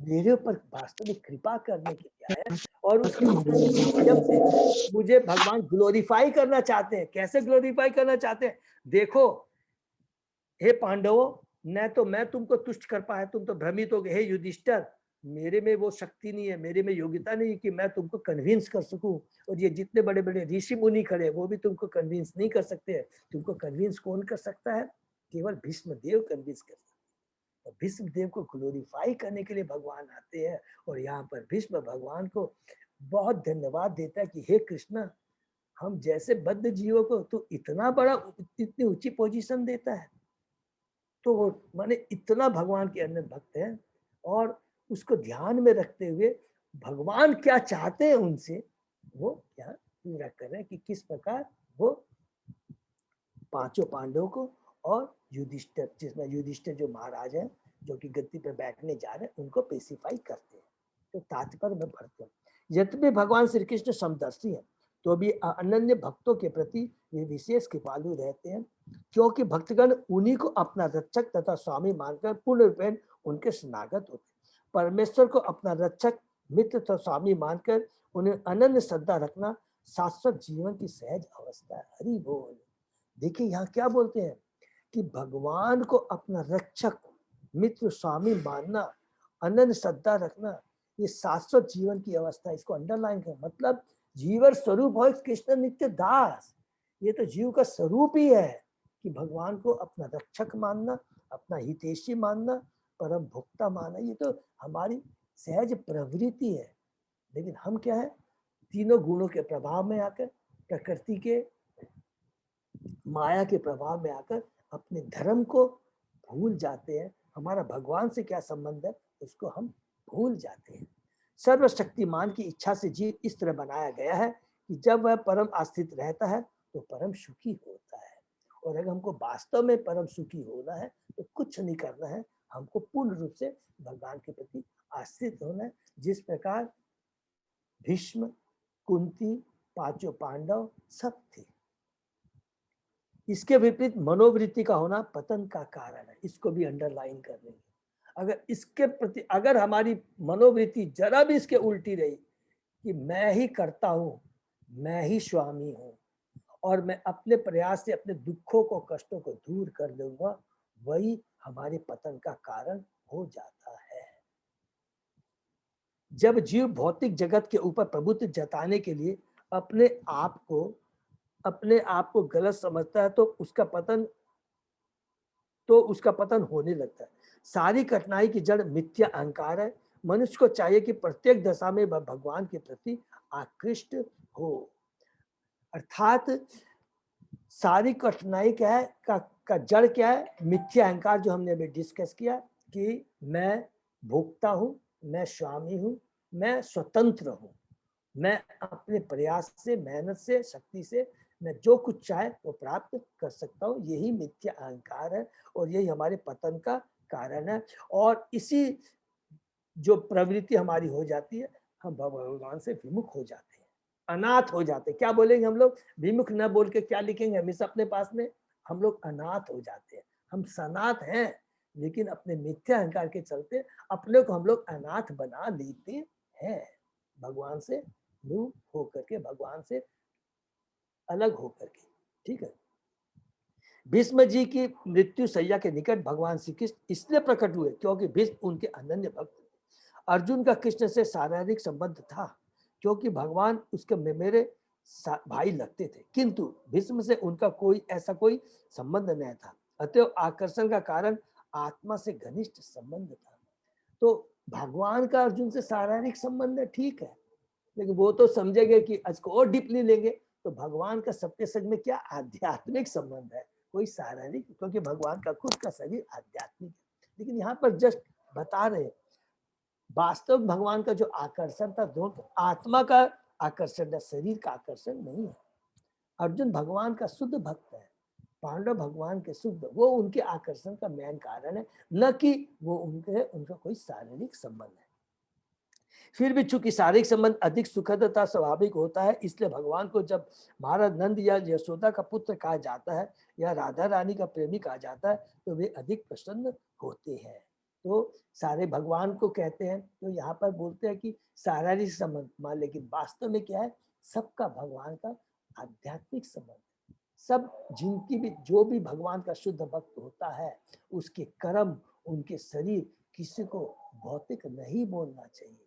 [SPEAKER 1] मेरे ऊपर वास्तव में कृपा करने के लिए आए, और उसके माध्यम से मुझे भगवान ग्लोरीफाई करना चाहते हैं। कैसे ग्लोरीफाई करना चाहते हैं? देखो हे पांडवों, न तो मैं तुमको तुष्ट कर पाया, तुम तो भ्रमित हो गए। हे युधिष्ठिर, मेरे में वो शक्ति नहीं है, मेरे में योग्यता नहीं कि मैं तुमको कन्विंस कर सकूं, और ये जितने बड़े बड़े ऋषि मुनि खड़े वो भी तुमको कन्विंस नहीं कर सकते हैं। तुमको कन्विंस कौन कर सकता है? केवल भीष्म देव कन्विंस कर सकते हैं। और भीष्म देव को ग्लोरीफाई करने के लिए भगवान आते हैं। और यहाँ पर भीष्म भगवान को बहुत धन्यवाद देता है कि हे कृष्णा, हम जैसे बद्ध जीवों को तो इतना बड़ा, इतनी ऊंची पोजीशन देता है। तो वो माने इतना भगवान के अंदर भक्त है, और उसको ध्यान में रखते हुए भगवान क्या चाहते हैं उनसे, वो क्या पूरा कर रहे हैं कि किस प्रकार वो पांचों पांडवों को और युधिष्ठिर, जिसमें युधिष्ठिर जो महाराज हैं, जो कि गद्दी पे बैठने जा रहे हैं, उनको पेसिफाई करते हैं। तो तात्पर्य में पढ़ते हैं, यद्यपि भगवान श्री कृष्ण समदर्शी हैं, तो भी अनन्य भक्तों के प्रति वे विशेष कृपालु रहते हैं, क्योंकि भक्तगण उन्हीं को अपना रक्षक तथा स्वामी मानकर पूर्ण रूपेण उनके शरणागत होते हैं। परमेश्वर को अपना रक्षक, मित्र तथा स्वामी मानकर उन्हें अनन्य श्रद्धा रखना शाश्वत जीवन की सहज अवस्था है। हरि बोल। देखिए यहाँ क्या बोलते हैं कि भगवान को अपना रक्षक, मित्र, स्वामी मानना, अनन्य श्रद्धा रखना, ये शाश्वत जीवन की अवस्था। इसको अंडरलाइन कर, मतलब जीवन स्वरूप हो कृष्ण नित्य दास। ये तो जीव का स्वरूप ही है कि भगवान को अपना रक्षक मानना, अपना हितैषी मानना, परम भोक्ता मानना। ये तो हमारी सहज प्रवृत्ति है। लेकिन हम क्या है, तीनों गुणों के प्रभाव में आकर, प्रकृति के माया के प्रभाव में आकर अपने धर्म को भूल जाते हैं। हमारा भगवान से क्या संबंध है उसको हम भूल जाते हैं। सर्वशक्तिमान की इच्छा से जीव इस तरह बनाया गया है कि जब वह परम आस्थित रहता है तो परम सुखी होता है। और अगर हमको वास्तव में परम सुखी होना है तो कुछ नहीं करना है, हमको पूर्ण रूप से भगवान के प्रति आश्रित होना है। जिस प्रकार भीष्म, कुंती, पांचों पांडव सब थे। इसके विपरीत मनोवृत्ति का होना पतन का कारण है। इसको भी अंडरलाइन कर लेंगे। अगर इसके प्रति, अगर हमारी मनोवृत्ति जरा भी इसके उल्टी रही कि मैं ही करता हूं, मैं ही स्वामी हूं, और मैं अपने प्रयास से अपने दुखों को, कष्टों को दूर कर दूंगा, वही हमारे पतन का कारण हो जाता है। जब जीव भौतिक जगत के ऊपर प्रभुत्व जताने के लिए अपने आप को गलत समझता है तो उसका पतन होने लगता है। सारी कठिनाई की जड़ मिथ्या अहंकार है। मनुष्य को चाहिए कि प्रत्येक दशा में वह भगवान के प्रति आकृष्ट हो। अर्थात सारी कठिनाई क्या है का जड़ क्या है? मिथ्या अहंकार, जो हमने अभी डिस्कस किया कि मैं भोक्ता हूं, मैं स्वामी हूं, मैं स्वतंत्र हूं, मैं अपने प्रयास से, मेहनत से, शक्ति से मैं जो कुछ चाहे वो प्राप्त कर सकता हूँ। यही मिथ्या अहंकार है और यही हमारे पतन का कारण है। और इसी जो प्रवृत्ति हमारी हो जाती है, हम भगवान से विमुख हो जाते हैं, अनाथ हो जाते हैं। क्या बोलेंगे हम लोग? विमुख न बोल के क्या लिखेंगे हमेशा अपने पास में? हम लोग अनाथ हो जाते हैं। हम सनाथ हैं, लेकिन अपने मिथ्या अहंकार के चलते अपने को हम लोग अनाथ बना लेते हैं, भगवान से दूर होकर के, भगवान से अलग होकर के। ठीक है। भीष्म जी की मृत्यु सैया के निकट भगवान श्री कृष्ण इसलिए प्रकट हुए क्योंकि भीष्म उनके अनन्य भक्त थे। अर्जुन का कृष्ण से शारीरिक संबंध था क्योंकि भगवान उसके मेरे भाई लगते थे, किंतु भीष्म से उनका कोई संबंध नहीं था। अतएव आकर्षण का कारण आत्मा से घनिष्ठ संबंध था। तो भगवान का अर्जुन से शारीरिक संबंध है, ठीक है, लेकिन वो तो समझेंगे कि इसको और डीपली लेंगे तो भगवान का सत्य सच में क्या आध्यात्मिक संबंध है, कोई शारीरिक, क्योंकि भगवान का खुद का शरीर आध्यात्मिक है। लेकिन यहाँ पर जस्ट बता रहे, वास्तव भगवान का जो आकर्षण था दोनों आत्मा का आकर्षण है, शरीर का आकर्षण नहीं है। अर्जुन भगवान का शुद्ध भक्त है, पांडव भगवान के शुद्ध, वो उनके आकर्षण का मेन कारण है, न कि वो उनका कोई शारीरिक संबंध है। फिर भी चूंकि शारीरिक संबंध अधिक सुखद तथा स्वाभाविक होता है, इसलिए भगवान को जब महाराज नंद या यशोदा का पुत्र कहा जाता है या राधा रानी का प्रेमी कहा जाता है तो वे अधिक प्रसन्न होते हैं। तो सारे भगवान को कहते हैं, तो यहाँ पर बोलते हैं कि शारीरिक संबंध मान, लेकिन वास्तव में क्या है, सबका भगवान का आध्यात्मिक संबंध। सब जिनकी भी, जो भी भगवान का शुद्ध भक्त होता है, उसके कर्म, उनके शरीर किसी को भौतिक नहीं बोलना चाहिए।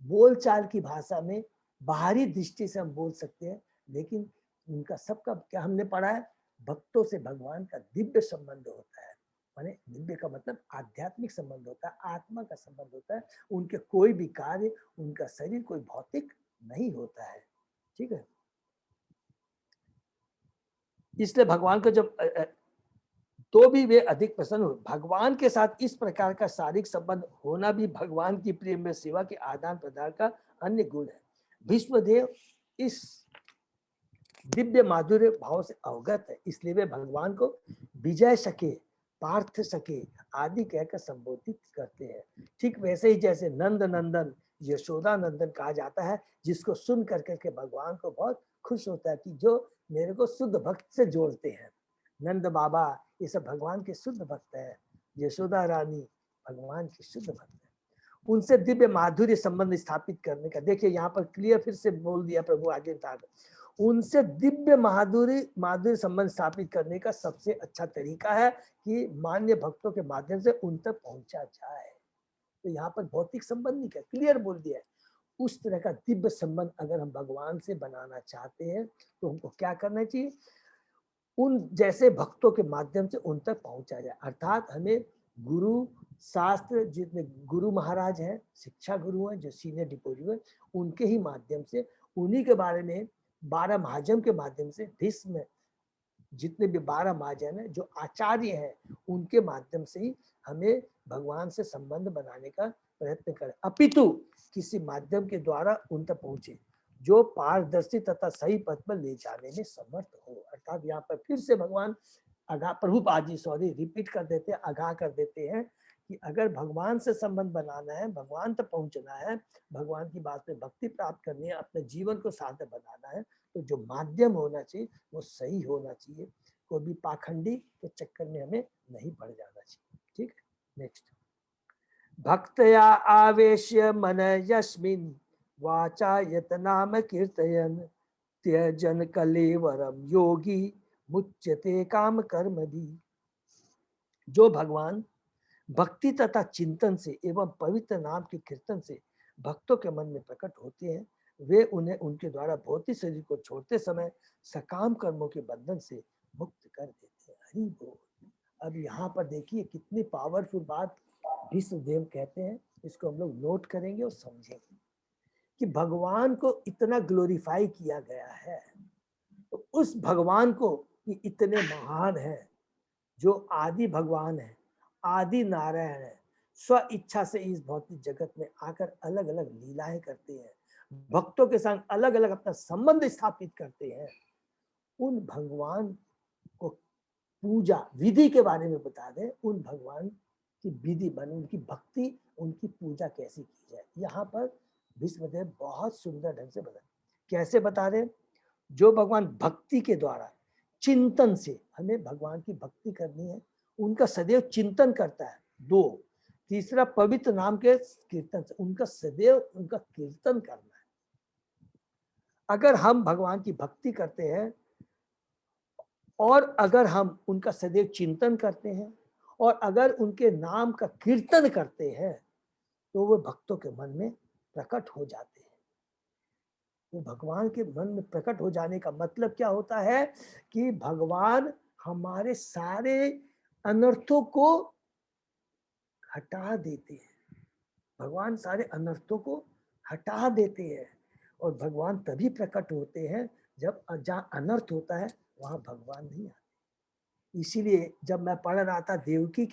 [SPEAKER 1] बोलचाल की भाषा में बाहरी दृष्टि से हम बोल सकते हैं, लेकिन उनका सबका क्या हमने पढ़ा है, भक्तों से भगवान का दिव्य संबंध होता है। माने दिव्य का मतलब आध्यात्मिक संबंध होता है, आत्मा का संबंध होता है। उनके कोई भी कार्य, उनका शरीर कोई भौतिक नहीं होता है। ठीक है, इसलिए भगवान को जब तो भी वे अधिक प्रसन्न हुए। भगवान के साथ इस प्रकार का शारीरिक संबंध होना भी भगवान की प्रिय में सेवा के आदान प्रदान का अन्य गुण है। भीष्मदेव इस दिव्य माधुर्य भाव से अवगत है, इसलिए वे भगवान को विजय सके, पार्थ सके आदि कहकर संबोधित करते हैं। ठीक वैसे ही जैसे नंद नंदन, यशोदा नंदन कहा जाता है, जिसको सुन करके भगवान को बहुत खुश होता है कि जो मेरे को शुद्ध भक्त से जोड़ते हैं। नंद बाबा ये सब भगवान के शुद्ध भक्त है, यशोदा रानी भगवान की शुद्ध भक्त है। उनसे दिव्य माधुर्य संबंध स्थापित करने का, देखिए यहाँ पर क्लियर फिर से बोल दिया प्रभु आगे था, उनसे दिव्य माधुर्य संबंध स्थापित करने का सबसे अच्छा तरीका है कि मान्य भक्तों के माध्यम से उन तक पहुंचा जाए। तो यहाँ पर भौतिक संबंध नहीं का क्लियर बोल दिया है। उस तरह का दिव्य संबंध अगर हम भगवान से बनाना चाहते हैं तो हमको क्या करना चाहिए, उन जैसे भक्तों के माध्यम से उन तक पहुंचा जाए। अर्थात हमें गुरु शास्त्र, जितने गुरु महाराज हैं, शिक्षा गुरु हैं, जो सीनियर डिपोजिट है, उनके ही माध्यम से, उन्हीं के बारे में 12 महाजन के माध्यम से, भीष्म जितने भी 12 महाजन हैं जो आचार्य हैं, उनके माध्यम से ही हमें भगवान से संबंध बनाने का प्रयत्न करें, अपितु किसी माध्यम के द्वारा उन तक पहुंचे जो पारदर्शी तथा सही पथ पर ले जाने में समर्थ हो। अर्थात यहाँ पर फिर से भगवान आगाह, प्रभुपाद जी सॉरी रिपीट कर देते हैं, आगाह कर देते हैं कि अगर भगवान से संबंध बनाना है, भगवान तक पहुंचना है, भगवान की बात में भक्ति प्राप्त करनी है, अपने जीवन को सार्थक बनाना है, तो जो माध्यम होना चाहिए वो सही होना चाहिए। कोई भी पाखंडी के चक्कर में हमें नहीं पड़ जाना चाहिए। ठीक है, नेक्स्ट। भक्तया आवेश्य मन यस्मिन् वाचा यतनाम कीर्तयन् त्यजन कलेवरम योगी मुच्यते काम कर्म भी। जो भगवान भक्ति तथा चिंतन से एवं पवित्र नाम के कीर्तन से भक्तों के मन में प्रकट होते हैं, वे उन्हें उनके द्वारा भौतिक शरीर को छोड़ते समय सकाम कर्मों के बंधन से मुक्त कर देते हैं। हरि बोल। अब यहाँ पर देखिए कितनी पावरफुल बात भीष्मदेव कहते हैं, इसको हम लोग नोट करेंगे और समझेंगे कि भगवान को इतना ग्लोरीफाई किया गया है, तो उस भगवान को कि इतने महान है, जो आदि भगवान है, आदि नारायण है, स्व इच्छा से इस भौतिक जगत में आकर अलग अलग लीलाएं करते हैं, भक्तों के संग अलग अलग अपना संबंध स्थापित करते हैं, उन भगवान को पूजा विधि के बारे में बता दें, उन भगवान की विधि बने, उनकी भक्ति, उनकी पूजा कैसी की जाए। यहाँ पर भीष्मदेव बहुत सुंदर ढंग से बता, कैसे बता रहे, जो भगवान भक्ति के द्वारा चिंतन से, हमें भगवान की भक्ति करनी है, उनका सदैव चिंतन करता है। 2, तीसरा पवित्र नाम के कीर्तन से, उनका सदैव उनका कीर्तन करना है। अगर हम भगवान की भक्ति करते हैं और अगर हम उनका सदैव चिंतन करते हैं और अगर उनके नाम का कीर्तन करते हैं, तो वो भक्तों के मन में प्रकट हो जाते हैं। वो भगवान के मन में प्रकट हो जाने का मतलब क्या होता है कि भगवान हमारे सारे अनर्थों को हटा देते हैं। भगवान सारे अनर्थों को हटा देते हैं और भगवान तभी प्रकट होते हैं जब जहाँ अनर्थ होता है वहां भगवान नहीं आते। इसीलिए जब मैं पढ़ रहा था देवकी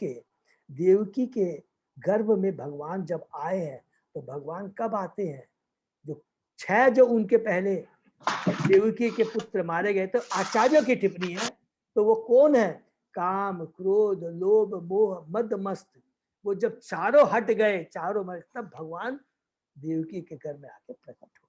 [SPEAKER 1] के गर्भ में भगवान जब आए हैं, तो भगवान कब आते हैं, जो 6 जो उनके पहले देवकी के पुत्र मारे गए, तो आचार्यों की टिप्पणी है, तो वो कौन है, काम क्रोध लोभ मोह मद मस्त, वो जब चारों हट गए, चारों मर, तब भगवान देवकी के घर में आके प्रकट हो।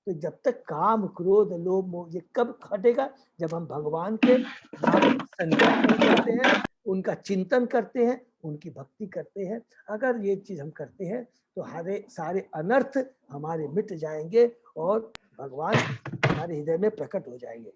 [SPEAKER 1] तो जब तक काम क्रोध लोभ मोह ये कब हटेगा, जब हम भगवान के नाम संकीर्तन करते हैं, उनका चिंतन करते हैं, उनकी भक्ति करते हैं। अगर ये चीज हम करते हैं तो सारे अनर्थ हमारे मिट जाएंगे और भगवान हमारे हृदय में प्रकट हो जाएंगे।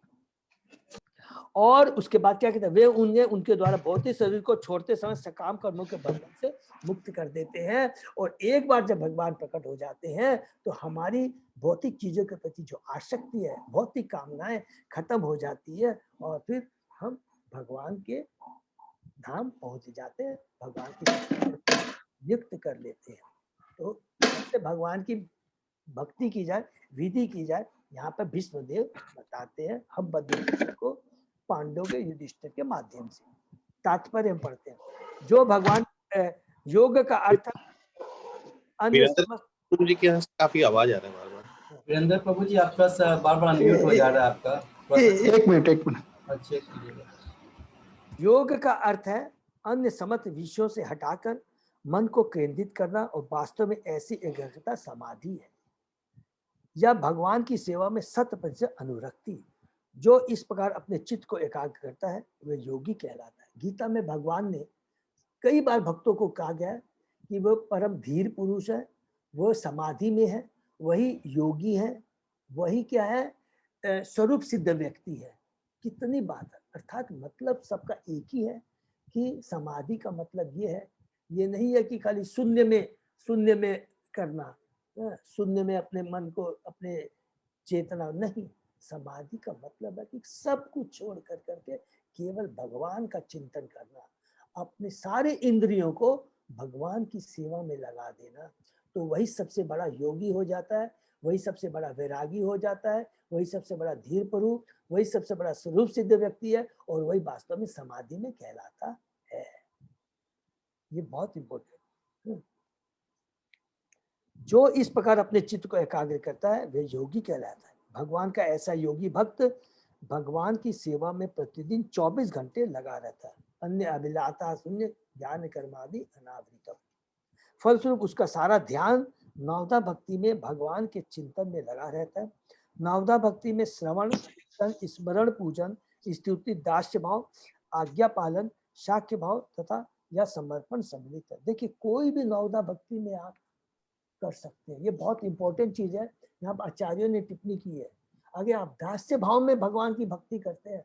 [SPEAKER 1] और उसके बाद क्या कहते हैं, वे उन्हें उनके द्वारा भौतिक शरीर को छोड़ते समय सकाम कर्मों के बंधन से मुक्त कर देते हैं। और एक बार जब भगवान प्रकट हो जाते हैं तो हमारी भौतिक चीजों के प्रति जो आसक्ति है, भौतिक कामनाएं खत्म हो जाती है और फिर हम भगवान के धाम पहुंच जाते हैं, भगवान की युक्त कर लेते हैं। तो कैसे भगवान की भक्ति की जाए, विधि की जाए, यहाँ पर भीष्मदेव बताते हैं हम बद्ध को पांडवों के युधिष्ठिर के माध्यम से। तात्पर्य हम पढ़ते हैं। जो भगवान योग का अर्थ अन्य
[SPEAKER 3] प्रभु जी के यहाँ से काफी आवाज आ रहा है बार बार।
[SPEAKER 4] वीरेंद्र प्रभु जी आपके पास बार बार अनम्यूट हो जा रहा है आपका।
[SPEAKER 2] एक मिनट
[SPEAKER 4] चेक कीजिएगा।
[SPEAKER 1] योग का अर्थ है अन्य समस्त विषयों से हटाकर मन को केंद्रित करना, और वास्तव में ऐसी एकाग्रता समाधि है। यह भगवान की सेवा में 100% अनुरक्ति। जो इस प्रकार अपने चित्त को एकाग्र करता है वह योगी कहलाता है। गीता में भगवान ने कई बार भक्तों को कहा गया है कि वह परम धीर पुरुष है, वह समाधि में है, वही योगी है, वही क्या है, स्वरूप सिद्ध व्यक्ति है। कितनी बात है, अर्थात मतलब सबका एक ही है कि समाधि का मतलब ये है, ये नहीं है कि खाली शून्य में करना, शून्य में अपने मन को, अपने चेतना नहीं। समाधि का मतलब है कि सब कुछ छोड़ कर करके केवल भगवान का चिंतन करना, अपने सारे इंद्रियों को भगवान की सेवा में लगा देना। तो वही सबसे बड़ा योगी हो जाता है, वही सबसे बड़ा वैरागी हो जाता है, वही सबसे बड़ा धीर पुरुष, वही सबसे बड़ा स्वरूप सिद्ध व्यक्ति है, और वही वास्तव में समाधि में कहलाता है। ये बहुत इंपॉर्टेंट। जो इस प्रकार अपने चित्त को एकाग्र करता है वह योगी कहलाता है। भगवान का ऐसा योगी भक्त भगवान की सेवा में प्रतिदिन 24 घंटे लगा रहता है। अन्य अभिलाषा शून्य ज्ञान कर्मादि अनावृतम। फलस्वरूप उसका सारा ध्यान नवदा भक्ति में भगवान के चिंतन में लगा रहता है। नवदा भक्ति में श्रवण, स्मरण, पूजन, स्तुति, दास्य भाव, आज्ञा पालन, शाक्य भाव तथा यह समर्पण सम्मिलित है। देखिए, कोई भी नवदा भक्ति में आप कर सकते हैं। ये बहुत इंपॉर्टेंट चीज है, यहाँ पर आचार्यों ने टिप्पणी की है। अगर आप दास्य भाव में भगवान की भक्ति करते हैं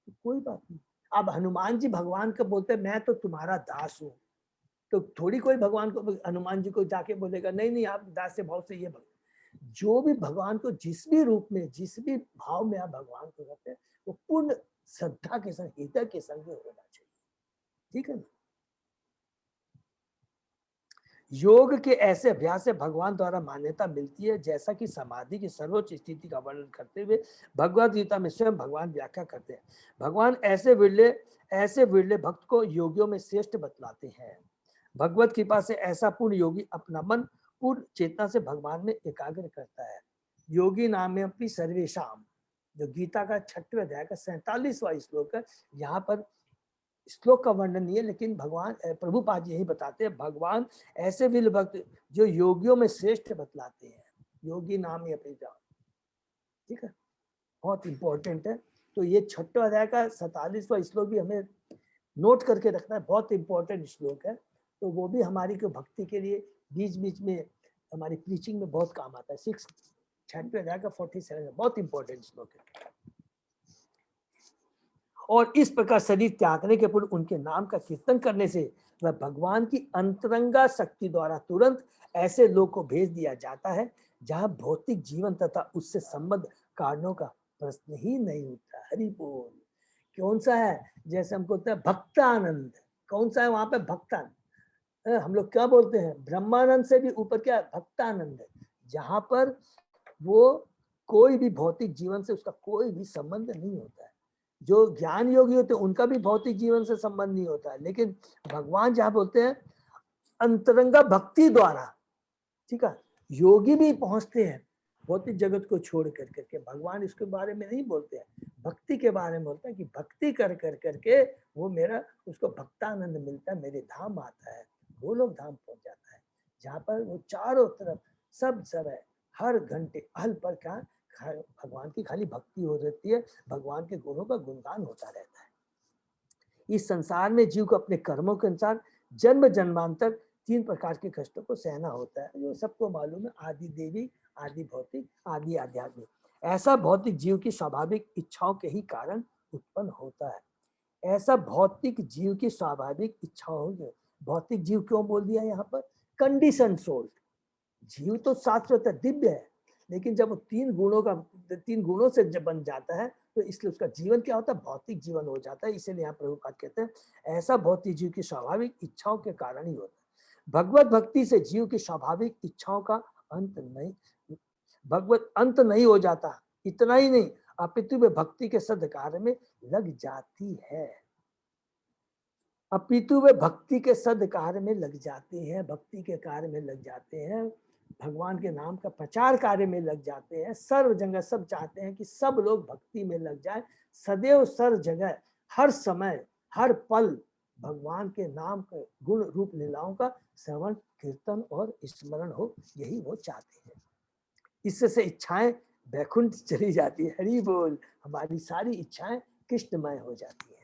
[SPEAKER 1] तो कोई बात नहीं। अब हनुमान जी भगवान को बोलते हैं मैं तो तुम्हारा दास हूँ, तो थोड़ी कोई भगवान को, हनुमान जी को जाके बोलेगा नहीं नहीं आप दास्य भाव से ये भक्त। जो भी भगवान को जिस भी रूप में, जिस भी भाव में आप भगवान को करते हैं, वो पूर्ण श्रद्धा के संग, हृदय के संग होना चाहिए। ठीक है ना। योग के ऐसे अभ्यास से भगवान द्वारा मान्यता मिलती है, जैसा कि समाधि की सर्वोच्च स्थिति का वर्णन करते हुए भगवद गीता में स्वयं भगवान व्याख्या करते हैं। भगवान ऐसे विरले भक्त को योगियों में श्रेष्ठ बतलाते हैं। भगवत कृपा से ऐसा पूर्ण योगी अपना मन पूर्ण चेतना से भगवान में एकाग्र करता है। योगी नाम अपनी सर्वेशाम, जो गीता का 6वें अध्याय का 47वां श्लोक है। यहाँ पर श्लोक का वर्णन नहीं है, लेकिन भगवान प्रभुपाद यही बताते हैं, भगवान ऐसे विरल भक्त जो योगियों में श्रेष्ठ बतलाते हैं। योगी नाम अपनी जान। ठीक है, बहुत इंपॉर्टेंट है। तो ये 6वें अध्याय का 47वां श्लोक भी हमें नोट करके रखना है, बहुत इंपॉर्टेंट श्लोक है। तो वो भी हमारी को भक्ति के लिए बीच बीच में हमारी प्रीचिंग में बहुत काम आता है। 6वें अध्याय का 47 बहुत इंपॉर्टेंट श्लोक है। और इस प्रकार शरीर त्यागने के पूर्व उनके नाम का कीर्तन करने से वह भगवान की अंतरंगा शक्ति द्वारा तुरंत ऐसे लोग को भेज दिया जाता है जहां भौतिक जीवन तथा उससे संबद्ध कारणों का प्रश्न ही नहीं उठता। हरि बोल। कौन सा है, जैसे हमको होता है भक्तानंद, कौन सा है वहां पे भक्तानंद। हम लोग क्या बोलते हैं, ब्रह्मानंद से भी ऊपर क्या है, भक्तानंद है, जहां पर वो कोई भी भौतिक जीवन से उसका कोई भी संबंध नहीं होता है। जो ज्ञान योगी होते हैं उनका भी भौतिक जीवन से संबंध नहीं होता है, लेकिन भगवान जहां बोलते हैं अंतरंगा भक्ति द्वारा, ठीक है, योगी भी पहुंचते हैं भौतिक जगत को छोड़ कर करके। भगवान इसके बारे में नहीं बोलते हैं, भक्ति के बारे में बोलते हैं कि भक्ति कर कर करके वो मेरा, उसको भक्तानंद मिलता है, मेरे धाम आता है, गोलोक धाम पहुंच जाता है, जहाँ पर वो चारों तरफ सब है, हर घंटे हल पर क्या भगवान की खाली भक्ति हो रहती है, भगवान के गुणों का गुणगान होता रहता है। इस संसार में जीव को अपने कर्मों के अनुसार जन्म जन्मांतर 3 प्रकार के कष्टों को सहना होता है, जो सबको मालूम है, आदि देवी, आदि भौतिक, आदि आध्यात्मिक। ऐसा भौतिक जीव की स्वाभाविक इच्छाओं के ही कारण उत्पन्न होता है। ऐसा भौतिक जीव की स्वाभाविक इच्छाओं, भौतिक जीव क्यों बोल दिया यहाँ पर, कंडीशन सोल। जीव तो शाश्वत है, दिव्य है, लेकिन जब वो तीन गुणों से जब बन जाता है तो इसलिए उसका जीवन क्या होता है, भौतिक जीवन हो जाता है। इसीलिए यहाँ प्रभुपाद कहते हैं ऐसा भौतिक जीव की स्वाभाविक इच्छाओं के कारण ही होता है। भगवत भक्ति से जीव की स्वाभाविक इच्छाओं का अंत नहीं, भगवत अंत नहीं हो जाता। इतना ही नहीं, अपितु वे भक्ति के सद्कार्य में लग जाती है। अपितु वे भक्ति के सद्कार्य में लग जाते हैं, भक्ति के कार्य में लग जाते हैं, भगवान के नाम का प्रचार कार्य में लग जाते हैं। सर्व जगह सब चाहते हैं कि सब लोग भक्ति में लग जाए। सदैव सर्व जगह हर समय हर पल भगवान के नाम के गुण रूप लीलाओं का श्रवण कीर्तन और स्मरण हो, यही वो चाहते हैं। इससे इच्छाएं वैकुंठ चली जाती है। हरि बोल, हमारी सारी इच्छाएं कृष्णमय हो जाती है।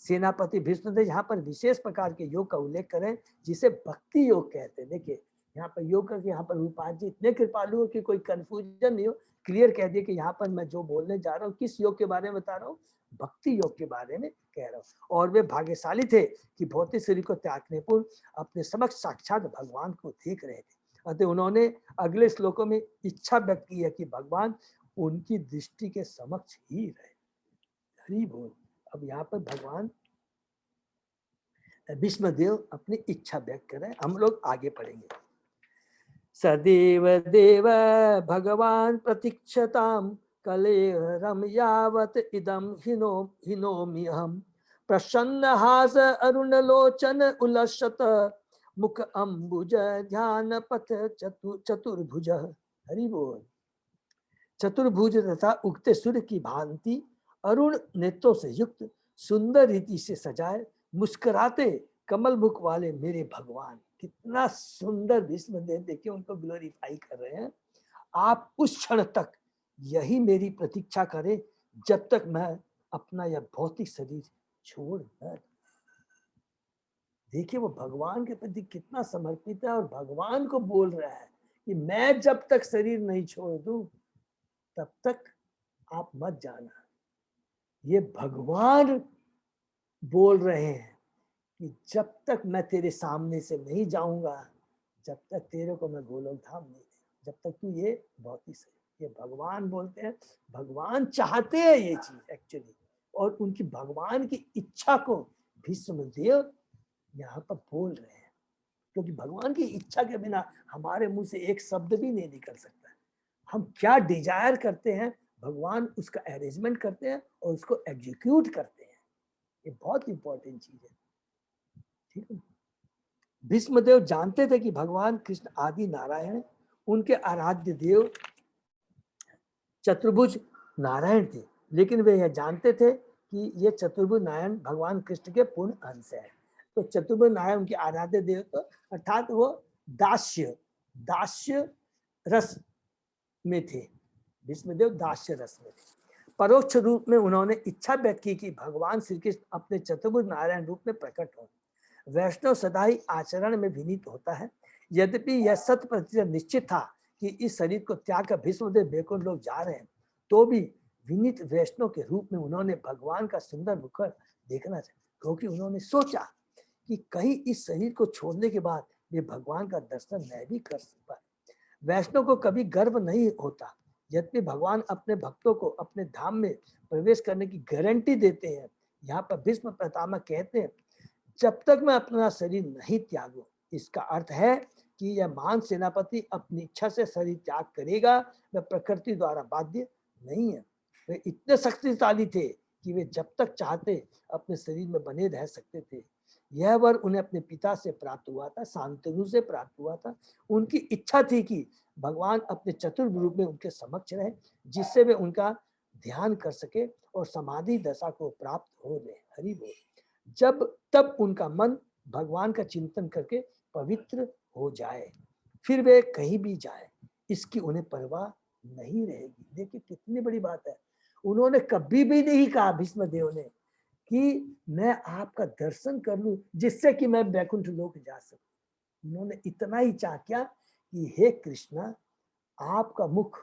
[SPEAKER 1] सेनापति भीष्मदेव यहाँ पर विशेष प्रकार के योग का उल्लेख करें जिसे भक्ति योग कहते हैं। देखिए यहाँ पर योग करके यहाँ पर रूपाल जी इतने कृपालु हो कि कोई कंफ्यूजन नहीं हो, क्लियर कह दिए कि यहाँ पर मैं जो बोलने जा रहा हूँ किस योग के बारे में बता रहा हूँ, भक्ति योग के बारे में कह रहा हूँ। और वे भाग्यशाली थे कि भौतिक शरीर को त्यागने पर अपने समक्ष साक्षात भगवान को देख रहे थे। अतः उन्होंने अगले श्लोकों में इच्छा व्यक्त की है कि भगवान उनकी दृष्टि के समक्ष ही रहे। हरि बोल। अब यहाँ पर भगवान भीष्मदेव अपनी इच्छा व्यक्त करें, हम लोग आगे पढ़ेंगे। सदैव देव भगवान प्रतीक्षताम कलेवरम यावत इदम हिनोमि हम प्रसन्न हास अरुण लोचन उलसत मुख अंबुज ध्यान पथ चतुर्भुज। हरि बोल। चतुर्भुज तथा उगते सूर्य की भांति अरुण नेत्रों से युक्त सुंदर रीति से सजाए मुस्कुराते कमल मुख वाले मेरे भगवान। कितना सुंदर भीष्मदेव, देखिए उनको ग्लोरीफाई कर रहे हैं। आप उस क्षण तक यही मेरी प्रतीक्षा करें जब तक मैं अपना यह भौतिक शरीर छोड़ न। देखिए वो भगवान के प्रति कितना समर्पित है और भगवान को बोल रहा है कि मैं जब तक शरीर नहीं छोड़ दूं तब तक आप मत जाना। ये भगवान बोल रहे हैं कि जब तक मैं तेरे सामने से नहीं जाऊंगा, जब तक तेरे को मैं गोलोक धाम नहीं दे, जब तक तू ये भौतिक से, ये भगवान बोलते हैं। भगवान चाहते हैं ये चीज एक्चुअली, और उनकी भगवान की इच्छा को भीष्मदेव यहाँ पर बोल रहे हैं, क्योंकि भगवान की इच्छा के बिना हमारे मुंह से एक शब्द भी नहीं निकल सकता। हम क्या डिजायर करते हैं, भगवान उसका अरेंजमेंट करते हैं और उसको एग्जीक्यूट करते हैं। ये बहुत इंपॉर्टेंट चीज है, ठीक है। भीष्मदेव जानते थे कि भगवान कृष्ण आदि नारायण है, उनके आराध्य देव चतुर्भुज नारायण थे, लेकिन वे यह जानते थे कि ये चतुर्भुज नारायण भगवान कृष्ण के पूर्ण अंश है। तो चतुर्भुज नारायण उनके आराध्य देव, तो अर्थात वो दास्य रस में थे। भीष्मदेव दास्य रस में थे। परोक्ष रूप में उन्होंने इच्छा व्यक्त की कि भगवान श्री कृष्ण अपने चतुर्भुज नारायण रूप में प्रकट हो। वैष्णव सदा ही आचरण में विनीत होता है। यद्यपि यह 100% निश्चित था कि इस शरीर को त्याग कर भीष्मदेव वैकुंठ लोग जा रहे हैं, तो भी विनीत वैष्णव के रूप में उन्होंने भगवान का सुंदर मुख देखना चाहिए, क्योंकि उन्होंने सोचा कि कहीं इस शरीर को छोड़ने के बाद वे भगवान का दर्शन मैं भी कर सकता। वैष्णव को कभी गर्व नहीं होता, यद्यपि भगवान अपने भक्तों को अपने धाम में प्रवेश करने की गारंटी देते हैं। यहाँ पर भीष्म पितामह कहते हैं, जब तक मैं अपना शरीर नहीं त्यागूं, इसका अर्थ है कि यह महान सेनापति अपनी इच्छा से शरीर त्याग करेगा, वह प्रकृति द्वारा बाध्य नहीं है। वे इतने शक्तिशाली थे कि वे जब तक चाहते अपने शरीर में बने रह सकते थे। यह वर उन्हें अपने पिता से प्राप्त हुआ था, शांतनु से प्राप्त हुआ था। उनकी इच्छा थी कि भगवान अपने चतुर्थ रूप में उनके समक्ष रहे, जिससे वे उनका ध्यान कर सके और समाधि दशा को प्राप्त हो ले। हरि बोल। जब तब उनका मन भगवान का चिंतन करके पवित्र हो जाए, फिर वे कहीं भी जाए इसकी उन्हें परवाह नहीं रहेगी। देखिए कितनी बड़ी बात है। उन्होंने कभी भी नहीं कहा भीष्मदेव ने कि मैं आपका दर्शन कर लूं जिससे कि मैं वैकुंठ लोक जा सकूं। उन्होंने इतना ही चाह किया कि हे कृष्णा, आपका मुख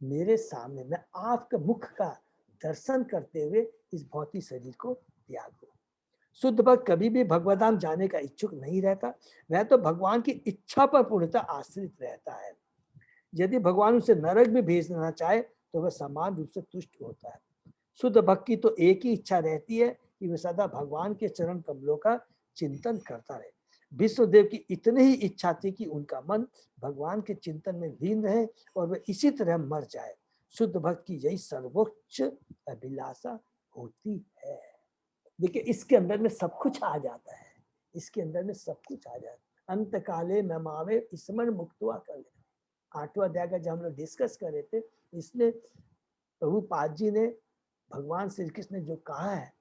[SPEAKER 1] मेरे सामने, मैं आपके मुख का दर्शन करते हुए इस भौतिक शरीर को त्यागूं। शुद्ध भक्त कभी भी भगवधाम जाने का इच्छुक नहीं रहता, वह तो भगवान की इच्छा पर पूर्णतः आश्रित रहता है। यदि भगवान उसे नरक भी भेजना चाहे तो वह समान रूप से तुष्ट होता है। शुद्ध भक्त की तो एक ही इच्छा रहती है कि वह सदा भगवान के चरण कमलों का चिंतन करता रहे। विष्णुदेव की इतनी ही इच्छा थी कि उनका मन भगवान के चिंतन में लीन रहे और वह इसी तरह मर जाए। शुद्ध भक्त की यही सर्वोच्च अभिलाषा होती है। देखिए इसके अंदर में सब कुछ आ जाता है, इसके अंदर में सब कुछ आ जाता है। अंत काले नमावे स्मरण मुक्तवा कर 8वां अध्याय का जब हम लोग डिस्कस कर रहे थे, इसमें प्रभुपाद जी ने भगवान श्री कृष्ण ने जो कहा है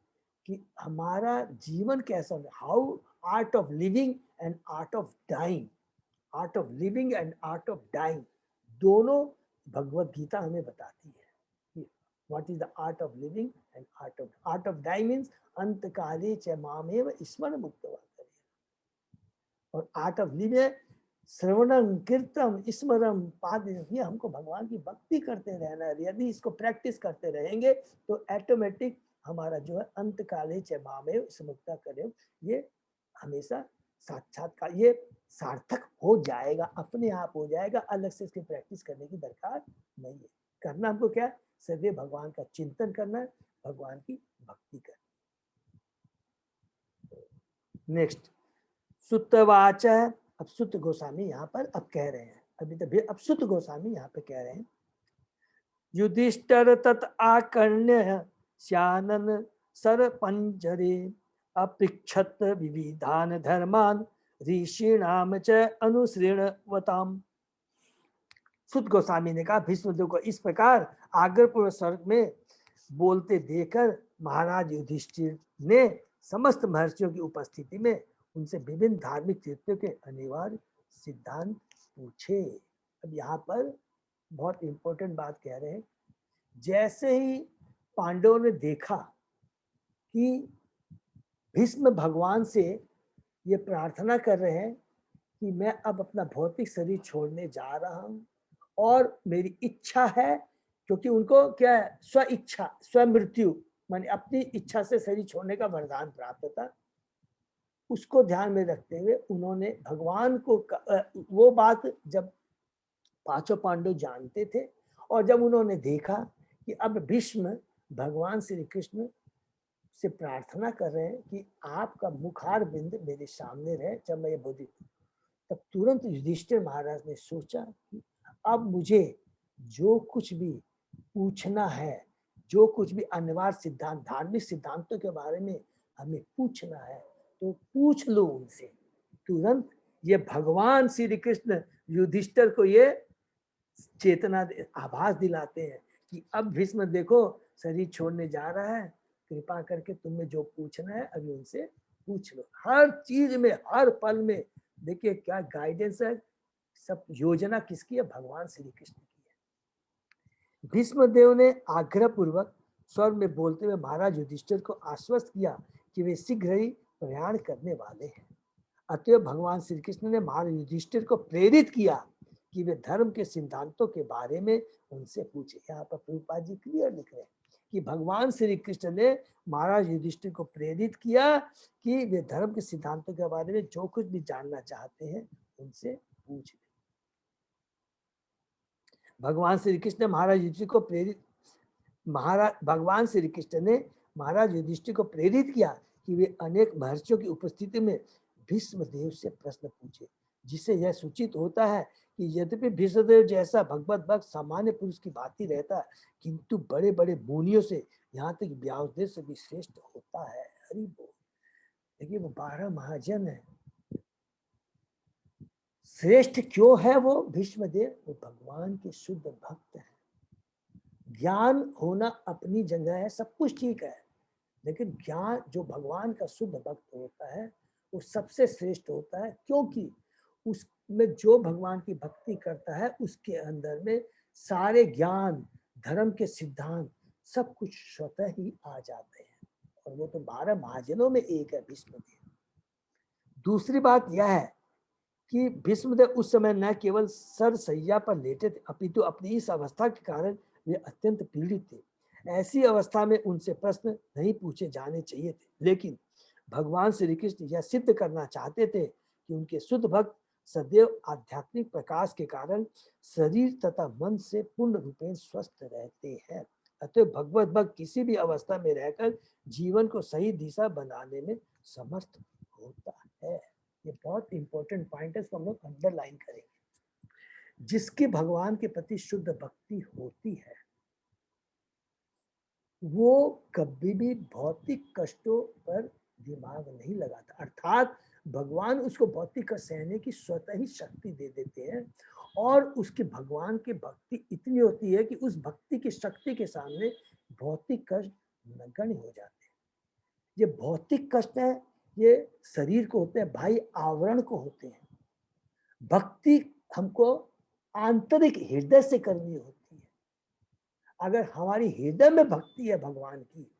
[SPEAKER 1] कि हमारा जीवन कैसा है, how art of living and art of dying, art of living and art of dying, दोनों भगवत गीता हमें बताती है। What is the art of living and art of dying means अंत काले च मामेव स्मरण मुक्तवा करें। और आर्ट ऑफ लिविंग श्रवणम कीर्तम स्मरम पाद, ये हमको भगवान की भक्ति करते रहना है। यदि इसको प्रैक्टिस करते रहेंगे तो ऑटोमेटिक हमारा जो है अंत काले च मामेव स्मृता करें, ये हमेशा साक्षात्कार, ये सार्थक हो जाएगा, अपने आप हो जाएगा। अलग से इसकी प्रैक्टिस करने की दरकार नहीं है। करना हमको क्या, सदैव भगवान का चिंतन करना है, भगवान की भक्ति करना। नेक्स्ट सुतवाच, अब सुत गोस्वामी यहाँ पर अब कह रहे हैं, अभी तो अब सुत गोस्वामी यहाँ पे कह रहे हैं, युधिष्ठिर तत् आकर्ण्य श्यानन सरपंजरे अपृच्छत विविधान धर्मान ऋषीणाम च अनुसृणवताम। सुत गोस्वामी ने कहा भीष्मदेव को इस प्रकार आग्रहपूर्वक स्वर्ग में बोलते देखकर महाराज युधिष्ठिर ने समस्त महर्षियों की उपस्थिति में उनसे विभिन्न धार्मिक कृत्यों के अनिवार्य सिद्धांत पूछे। अब यहाँ पर बहुत इंपॉर्टेंट बात कह रहे हैं, जैसे ही पांडवों ने देखा कि भीष्म भगवान से ये प्रार्थना कर रहे हैं कि मैं अब अपना भौतिक शरीर छोड़ने जा रहा हूँ और मेरी इच्छा है, क्योंकि उनको क्या है, स्व इच्छा, स्व मृत्यु माने अपनी इच्छा से शरीर छोड़ने का वरदान प्राप्त था। उसको ध्यान में रखते हुए उन्होंने भगवान को वो बात जब पांचों पांडव जानते थे और जब उन्होंने देखा कि अब भीष्म भगवान श्री कृष्ण से प्रार्थना कर रहे हैं कि आपका मुखार बिंद मेरे सामने रहे जब मैं ये बोधित, तब तुरंत युधिष्ठिर महाराज ने सोचा कि अब मुझे जो कुछ भी पूछना है, जो कुछ भी अनिवार्य सिद्धांत, धार्मिक सिद्धांतों के बारे में हमें पूछना है तो पूछ लो उनसे। तुरंत ये भगवान श्री कृष्ण युधिष्ठिर को ये चेतना आभास दिलाते हैं कि अब भीष्म देखो शरीर छोड़ने जा रहा है, कृपा करके तुम्हें जो पूछना है अभी उनसे पूछ लो। हर चीज में, हर पल में देखिए क्या गाइडेंस है, सब योजना किसकी है, भगवान श्री कृष्ण की है। भीष्मदेव ने आग्रह पूर्वक स्वर में बोलते हुए महाराज युधिष्ठिर को आश्वस्त किया कि वे शीघ्र ही प्रयाण करने वाले हैं। अतएव भगवान श्री कृष्ण ने महाराज युधिष्ठिर को प्रेरित किया कि वे धर्म के सिद्धांतों के बारे में उनसे पूछे। यहाँ पर प्रभुपाद जी क्लियर लिख रहे हैं कि भगवान श्री कृष्ण ने महाराज युधिष्ठिर को प्रेरित किया कि वे धर्म के सिद्धांतों के बारे में जो कुछ भी जानना चाहते हैं उनसे पूछ ले। भगवान श्री कृष्ण ने महाराज युधिष्ठिर को भगवान श्री कृष्ण ने महाराज युधिष्ठिर को प्रेरित किया कि वे अनेक महर्षियों की उपस्थिति में भीष्मदेव से प्रश्न पूछे, जिससे यह सूचित होता है कि यद्यपि भीष्मदेव जैसा भगवत भक्त सामान्य पुरुष की भांति रहता है, किंतु बड़े बड़े मुनियों से, यहाँ तक व्यासदेव से भी श्रेष्ठ होता है। हरि बोल। देखिए वो 12 महाजन है, श्रेष्ठ क्यों है वो भीष्मदेव? वो भगवान के शुद्ध भक्त है। ज्ञान होना अपनी जगह है, सब कुछ ठीक है, लेकिन ज्ञान जो भगवान का शुद्ध भक्त होता है वो सबसे श्रेष्ठ होता है, क्योंकि उसमें जो भगवान की भक्ति करता है उसके अंदर में सारे ज्ञान, धर्म के सिद्धांत सब कुछ स्वतः ही आ जाते हैं। और वो तो 12 महाजनों में एक है भीष्मदेव। दूसरी बात यह है कि भीष्मदेव उस समय न केवल सरसैया पर लेटे थे, अपितु अपनी इस अवस्था के कारण वे अत्यंत पीड़ित थे। ऐसी अवस्था में उनसे प्रश्न नहीं पूछे जाने चाहिए थे, लेकिन भगवान श्री कृष्ण यह सिद्ध करना चाहते थे कि उनके शुद्ध भक्त सदैव आध्यात्मिक प्रकाश के कारण शरीर तथा मन से पूर्ण रूपेण स्वस्थ रहते हैं। अतः भगवत भक्त किसी भी अवस्था में रहकर जीवन को सही दिशा बनाने में समर्थ होता है। ये बहुत इंपॉर्टेंट पॉइंट है, इसको हम लोग अंडरलाइन करेंगे। जिसकी भगवान के प्रति शुद्ध भक्ति होती है वो कभी भी भौतिक कष्टों पर दिमाग नहीं लगाता, अर्थात भगवान उसको भौतिक कष्ट सहने की स्वतः ही शक्ति दे देते हैं और उसकी भगवान की भक्ति इतनी होती है कि उस भक्ति की शक्ति के सामने भौतिक कष्ट नगण्य हो जाते हैं। ये भौतिक कष्ट है, ये शरीर को होते हैं, भाई आवरण को होते हैं। भक्ति हमको आंतरिक हृदय से करनी होती है। अगर हमारी हृदय में भक्ति है, भगवान की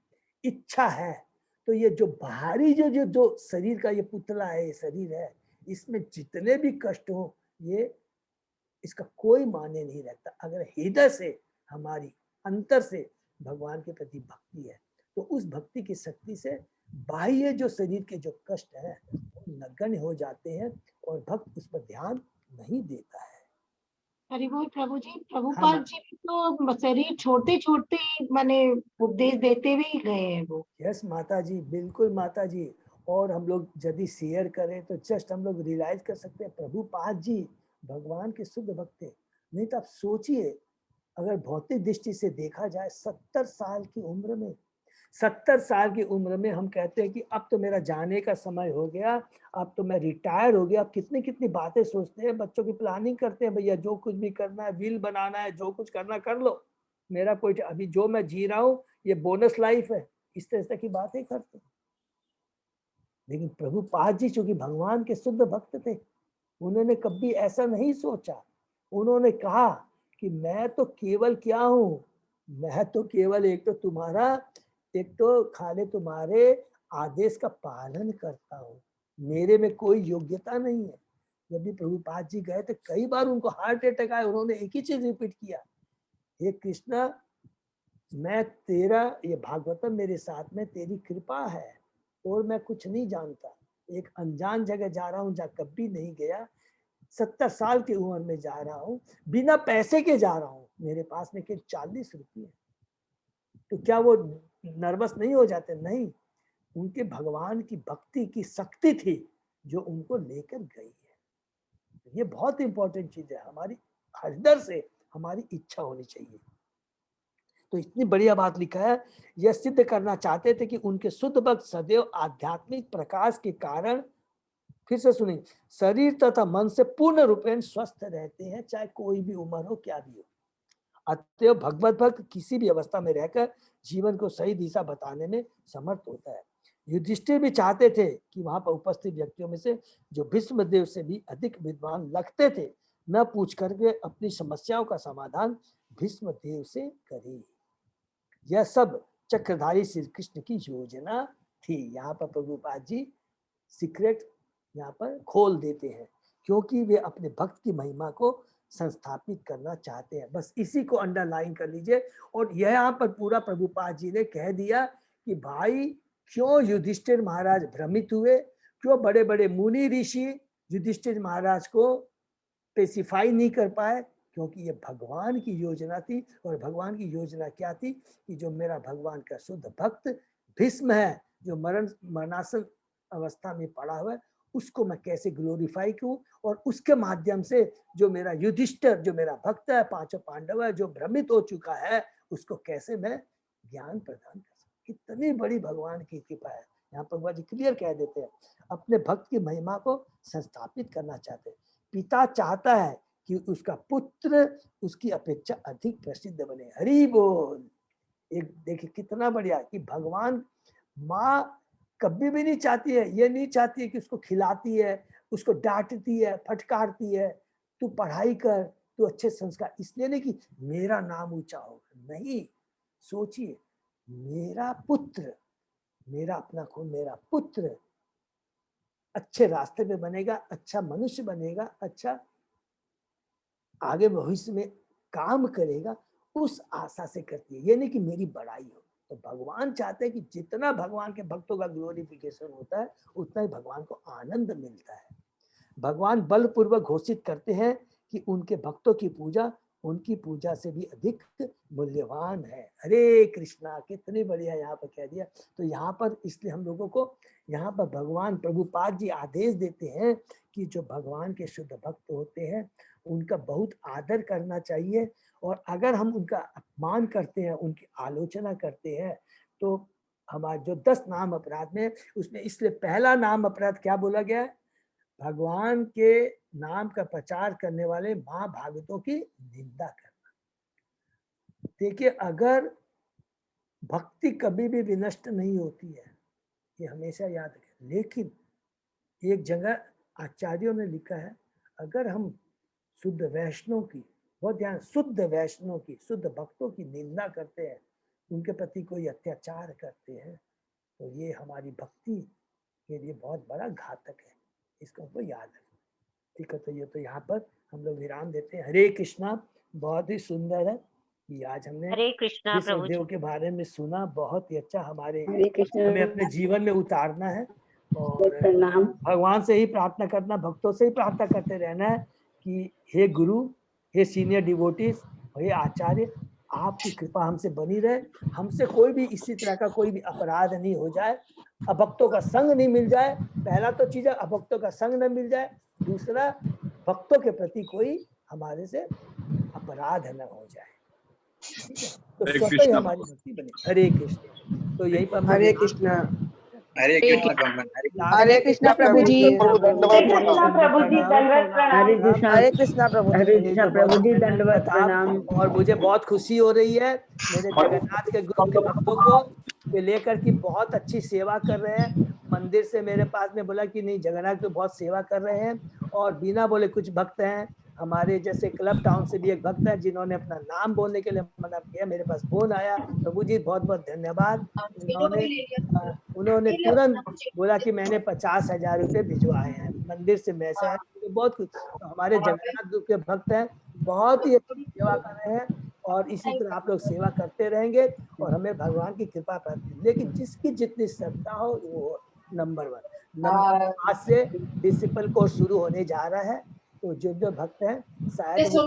[SPEAKER 1] इच्छा है, तो ये जो बाहरी जो जो जो शरीर का ये पुतला है, ये शरीर है, इसमें जितने भी कष्ट हो ये इसका कोई माने नहीं रहता। अगर हृदय से हमारी अंतर से भगवान के प्रति भक्ति है तो उस भक्ति की शक्ति से बाह्य जो शरीर के जो कष्ट है नगण्य हो जाते हैं और भक्त उस पर ध्यान नहीं देता है।
[SPEAKER 2] हरि बोल प्रभु जी।
[SPEAKER 1] हाँ,
[SPEAKER 2] प्रभुपाद जी भी तो शरीर छोटे छोटे माने उपदेश देते भी गए हैं वो।
[SPEAKER 1] यस माता जी, बिल्कुल माता जी। और हम लोग यदि शेयर करें तो जस्ट हम लोग रियलाइज कर सकते हैं प्रभुपाद जी भगवान के शुद्ध भक्त थे। नहीं तो आप सोचिए, अगर भौतिक दृष्टि से देखा जाए 70 साल की उम्र में, 70 साल की उम्र में हम कहते हैं कि अब तो मेरा जाने का समय हो गया, अब तो मैं रिटायर हो गया। अब कितनी कितनी बातें सोचते हैं, बच्चों की प्लानिंग करते हैं, भैया जो कुछ भी करना है, विल बनाना है, जो कुछ करना कर लो, मेरा कोई अभी जो मैं जी रहा हूँ ये बोनस लाइफ है, इस तरह की बातें करते हैं। लेकिन प्रभुपाद जी चूंकि भगवान के शुद्ध भक्त थे, उन्होंने कभी ऐसा नहीं सोचा। उन्होंने कहा कि मैं तो केवल क्या हूँ, मैं तो केवल एक तो खाली तुम्हारे आदेश का पालन करता हूँ, मेरे में कोई योग्यता नहीं है। जब भी प्रभुपाद जी गए थे कई बार उनको हार्ट अटैक आया, उन्होंने एक ही चीज रिपीट किया, हे कृष्णा मैं तेरा, ये भागवतम मेरे साथ में तेरी कृपा है और मैं कुछ नहीं जानता। एक अनजान जगह जा रहा हूँ जहाँ कभी नहीं गया, 70 साल की उम्र में जा रहा हूँ, बिना पैसे के जा रहा हूँ, मेरे पास में केवल 40 रुपये। तो क्या वो नर्वस नहीं हो जाते? नहीं, उनके भगवान की भक्ति की शक्ति थी जो उनको लेकर गई है। ये बहुत इंपॉर्टेंट चीज है, हमारी हृदय से हमारी इच्छा होनी चाहिए। तो इतनी बढ़िया बात लिखा है, यह सिद्ध करना चाहते थे कि उनके शुद्ध भक्त सदैव आध्यात्मिक प्रकाश के कारण, फिर से सुनिए, शरीर तथा मन से पूर्ण रूपेण स्वस्थ रहते हैं, चाहे कोई भी उम्र हो, क्या भी हो। अतएव भगवत भक्त किसी भी अवस्था में रहकर जीवन को सही दिशा बताने में समर्थ होता है। युधिष्ठिर भी चाहते थे कि वहां पर उपस्थित व्यक्तियों में से जो भीष्मदेव से भी अधिक विद्वान लगते थे, न पूछ करके अपनी समस्याओं का समाधान भीष्मदेव से करे। यह सब चक्रधारी श्री कृष्ण की योजना थी। यहाँ पर प्रभुपाद जी सीक्रेट यहाँ पर खोल देते हैं, क्योंकि वे अपने भक्त की महिमा को संस्थापित करना चाहते हैं। बस इसी को अंडरलाइन कर लीजिए। और यह यहाँ पर पूरा प्रभुपाद जी ने कह दिया कि भाई क्यों युधिष्ठिर महाराज भ्रमित हुए, क्यों बड़े बड़े मुनि ऋषि युधिष्ठिर महाराज को स्पेसिफाई नहीं कर पाए, क्योंकि ये भगवान की योजना थी। और भगवान की योजना क्या थी कि जो मेरा भगवान का शुद्ध भक्त भीष्म है, जो मरणासन अवस्था में पड़ा हुआ है, उसको मैं कैसे ग्लोरीफाई करूं, और उसके माध्यम से जो मेरा युधिष्ठिर, जो मेरा भक्त है, पांचों पांडव है, जो भ्रमित हो चुका है, उसको कैसे मैं ज्ञान प्रदान कर सकूं। कितनी बड़ी भगवान की कृपा है। यहाँ पर भगवान जी क्लियर कह देते हैं, अपने भक्त की महिमा को संस्थापित करना चाहते हैं। पिता चाहता है कि उसका पुत्र उसकी अपेक्षा अधिक प्रसिद्ध बने। हरि बोल। एक देखिए कितना बढ़िया कि भगवान, माँ कभी भी नहीं चाहती है, ये नहीं चाहती है कि उसको खिलाती है, उसको डांटती है, फटकारती है, तू पढ़ाई कर, तू अच्छे संस्कार, इसलिए नहीं कि मेरा नाम ऊंचा होगा। नहीं, सोचिए, मेरा पुत्र, मेरा अपना खून, मेरा पुत्र अच्छे रास्ते पे बनेगा, अच्छा मनुष्य बनेगा, अच्छा आगे भविष्य में काम करेगा, उस आशा से करती है। ये नहीं कि मेरी बड़ाई हो। तो भगवान चाहते हैं कि जितना भगवान के भक्तों का ग्लोरिफिकेशन होता है उतना ही भगवान को आनंद मिलता है। भगवान बलपूर्वक घोषित करते हैं कि उनके भक्तों की पूजा उनकी पूजा से भी अधिक मूल्यवान है। हरे कृष्णा, कितनी बढ़िया यहाँ पर कह दिया। तो यहाँ पर इसलिए हम लोगों को यहाँ पर भगवान प्रभुपाद जी आदेश देते हैं कि जो भगवान के शुद्ध भक्त होते हैं उनका बहुत आदर करना चाहिए, और अगर हम उनका अपमान करते हैं, उनकी आलोचना करते हैं, तो हमारा जो 10 नाम अपराध में, उसमें इसलिए पहला नाम अपराध क्या बोला गया है? भगवान के नाम का प्रचार करने वाले महाभागवतों की निंदा करना। देखिए, अगर भक्ति कभी भी विनष्ट नहीं होती है, ये हमेशा याद रखें। लेकिन एक जगह आचार्यों ने लिखा है, अगर हम शुद्ध वैष्णव की, बहुत ध्यान, शुद्ध वैष्णव की, शुद्ध भक्तों की निंदा करते हैं, उनके प्रति कोई अत्याचार करते हैं, तो ये हमारी भक्ति के लिए बहुत बड़ा घातक है। इसको हमको याद रखना। ठीक है, तो ये तो यहाँ पर हम लोग विराम देते हैं। हरे कृष्णा। बहुत ही सुंदर है कि आज हमने
[SPEAKER 5] हरे कृष्णा प्रभु जी।
[SPEAKER 1] विष्णुदेव के बारे में सुना। बहुत ही अच्छा, हमारे
[SPEAKER 6] हरे कृष्ण।
[SPEAKER 1] हमें अपने जीवन में उतारना है, और
[SPEAKER 6] प्रणाम।
[SPEAKER 1] भगवान से ही प्रार्थना करना, भक्तों से ही प्रार्थना करते रहना है कि हे गुरु, हे सीनियर डिवोटीज, हे आचार्य, आपकी कृपा हमसे बनी रहे, हमसे कोई भी इसी तरह का कोई भी अपराध नहीं हो जाए, अभक्तों का संग नहीं मिल जाए। पहला तो चीज है अभक्तों का संग न मिल जाए, दूसरा भक्तों के प्रति कोई हमारे से अपराध न हो जाए। ठीक है, तो स्वतः ही हमारी भक्ति बने। हरे कृष्ण। तो यही पर
[SPEAKER 6] हरे कृष्ण।
[SPEAKER 3] हरे कृष्ण
[SPEAKER 6] हरे कृष्णा प्रभु जी।
[SPEAKER 2] प्रभु जी, दंडवत प्रणाम।
[SPEAKER 6] हरे कृष्णा प्रभु जी।
[SPEAKER 1] हरे कृष्णा प्रभु जी, दंडवत प्रणाम। और मुझे बहुत खुशी हो रही है मेरे जगन्नाथ के ग्रुप के भक्तों को वे लेकर की बहुत अच्छी सेवा कर रहे हैं। मंदिर से मेरे पास में बोला कि नहीं, जगन्नाथ तो बहुत सेवा कर रहे हैं, और बिना बोले कुछ भक्त हैं हमारे जैसे क्लब टाउन से भी एक भक्त है जिन्होंने अपना नाम बोलने के लिए मना किया। मेरे पास फोन आया, प्रभु जी बहुत बहुत धन्यवाद। उन्होंने तुरंत बोला कि मैंने 50,000 रुपये भिजवाए हैं मंदिर से मैसेज आया। तो बहुत कुछ, तो हमारे जगन्नाथ ग्रुप के भक्त हैं, बहुत ही अच्छी सेवा कर रहे हैं, और इसी तरह आप लोग सेवा करते रहेंगे और हमें भगवान की कृपा प्राप्त। लेकिन जिसकी जितनी श्रद्धा हो वो नंबर 1। नंबर 5 से डिसिपल कोर्स शुरू होने जा रहा है, तो जो जो भक्त हैं शायद तो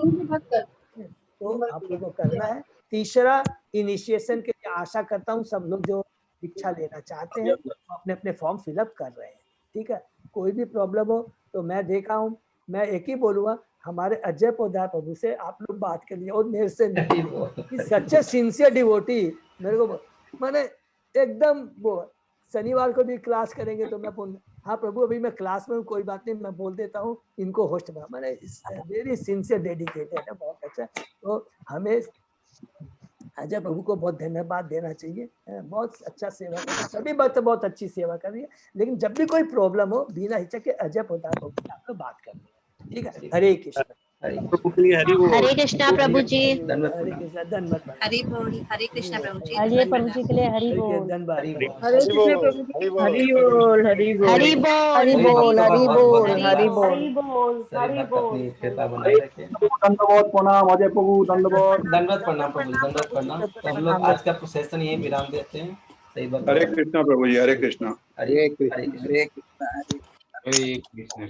[SPEAKER 1] आप लोगों को करना है। तीसरा, इनिशिएशन के लिए आशा करता हूँ सब लोग जो दीक्षा लेना चाहते हैं अपने अपने फॉर्म फिलअप कर रहे हैं। ठीक है, कोई भी प्रॉब्लम हो तो मैं देखा हूँ, मैं एक ही बोलूँगा, हमारे अजय पोदार प्रभु से आप लोग बात कर लिए और मेरे से नहीं। सच्चे सिंसियर डिवोटी मेरे को, मैंने एकदम वो शनिवार को भी क्लास करेंगे तो मैं बोल, हाँ प्रभु अभी मैं क्लास में हूँ, कोई बात नहीं, मैं बोल देता हूँ, इनको होस्ट बना। मैंने वेरी सिंसियर डेडिकेटेड है, बहुत अच्छा। तो हमें अजय प्रभु को बहुत धन्यवाद देना चाहिए, बहुत अच्छा सेवा कर रहे हैं, सभी भक्त बहुत अच्छी सेवा कर रही है। लेकिन जब भी कोई प्रॉब्लम हो बिना हिचक के अजय पोदार प्रभु से आप लोग बात कर रहे हैं। ठीक है, हरे कृष्ण।
[SPEAKER 5] हरे कृष्णा प्रभु जी।
[SPEAKER 1] हरे कृष्ण, धन्यवाद।
[SPEAKER 7] हरि बोल। हरे कृष्णा प्रभु जी।
[SPEAKER 6] हरे प्रभु जी के लिए हरि बोल।
[SPEAKER 1] धन्यवाद।
[SPEAKER 6] हरे कृष्ण प्रभु जी। हरि बोल। हरि बोल।
[SPEAKER 5] हरि बोल।
[SPEAKER 6] हरि बोल। हरि बोल। हरि बोल।
[SPEAKER 2] हरि बोल। हरि बोल।
[SPEAKER 4] कृपा बनाए रखे।
[SPEAKER 8] दंडवत प्रणाम अजय प्रभु, दंडवत
[SPEAKER 4] दंडवत प्रणाम प्रभु जी, दंडवत प्रणाम। तो हम लोग आज का सेशन यही विराम देते हैं। सही बात।
[SPEAKER 8] हरे कृष्णा प्रभु जी, हरे कृष्णा।
[SPEAKER 3] हरे कृष्ण।
[SPEAKER 9] हरे कृष्ण।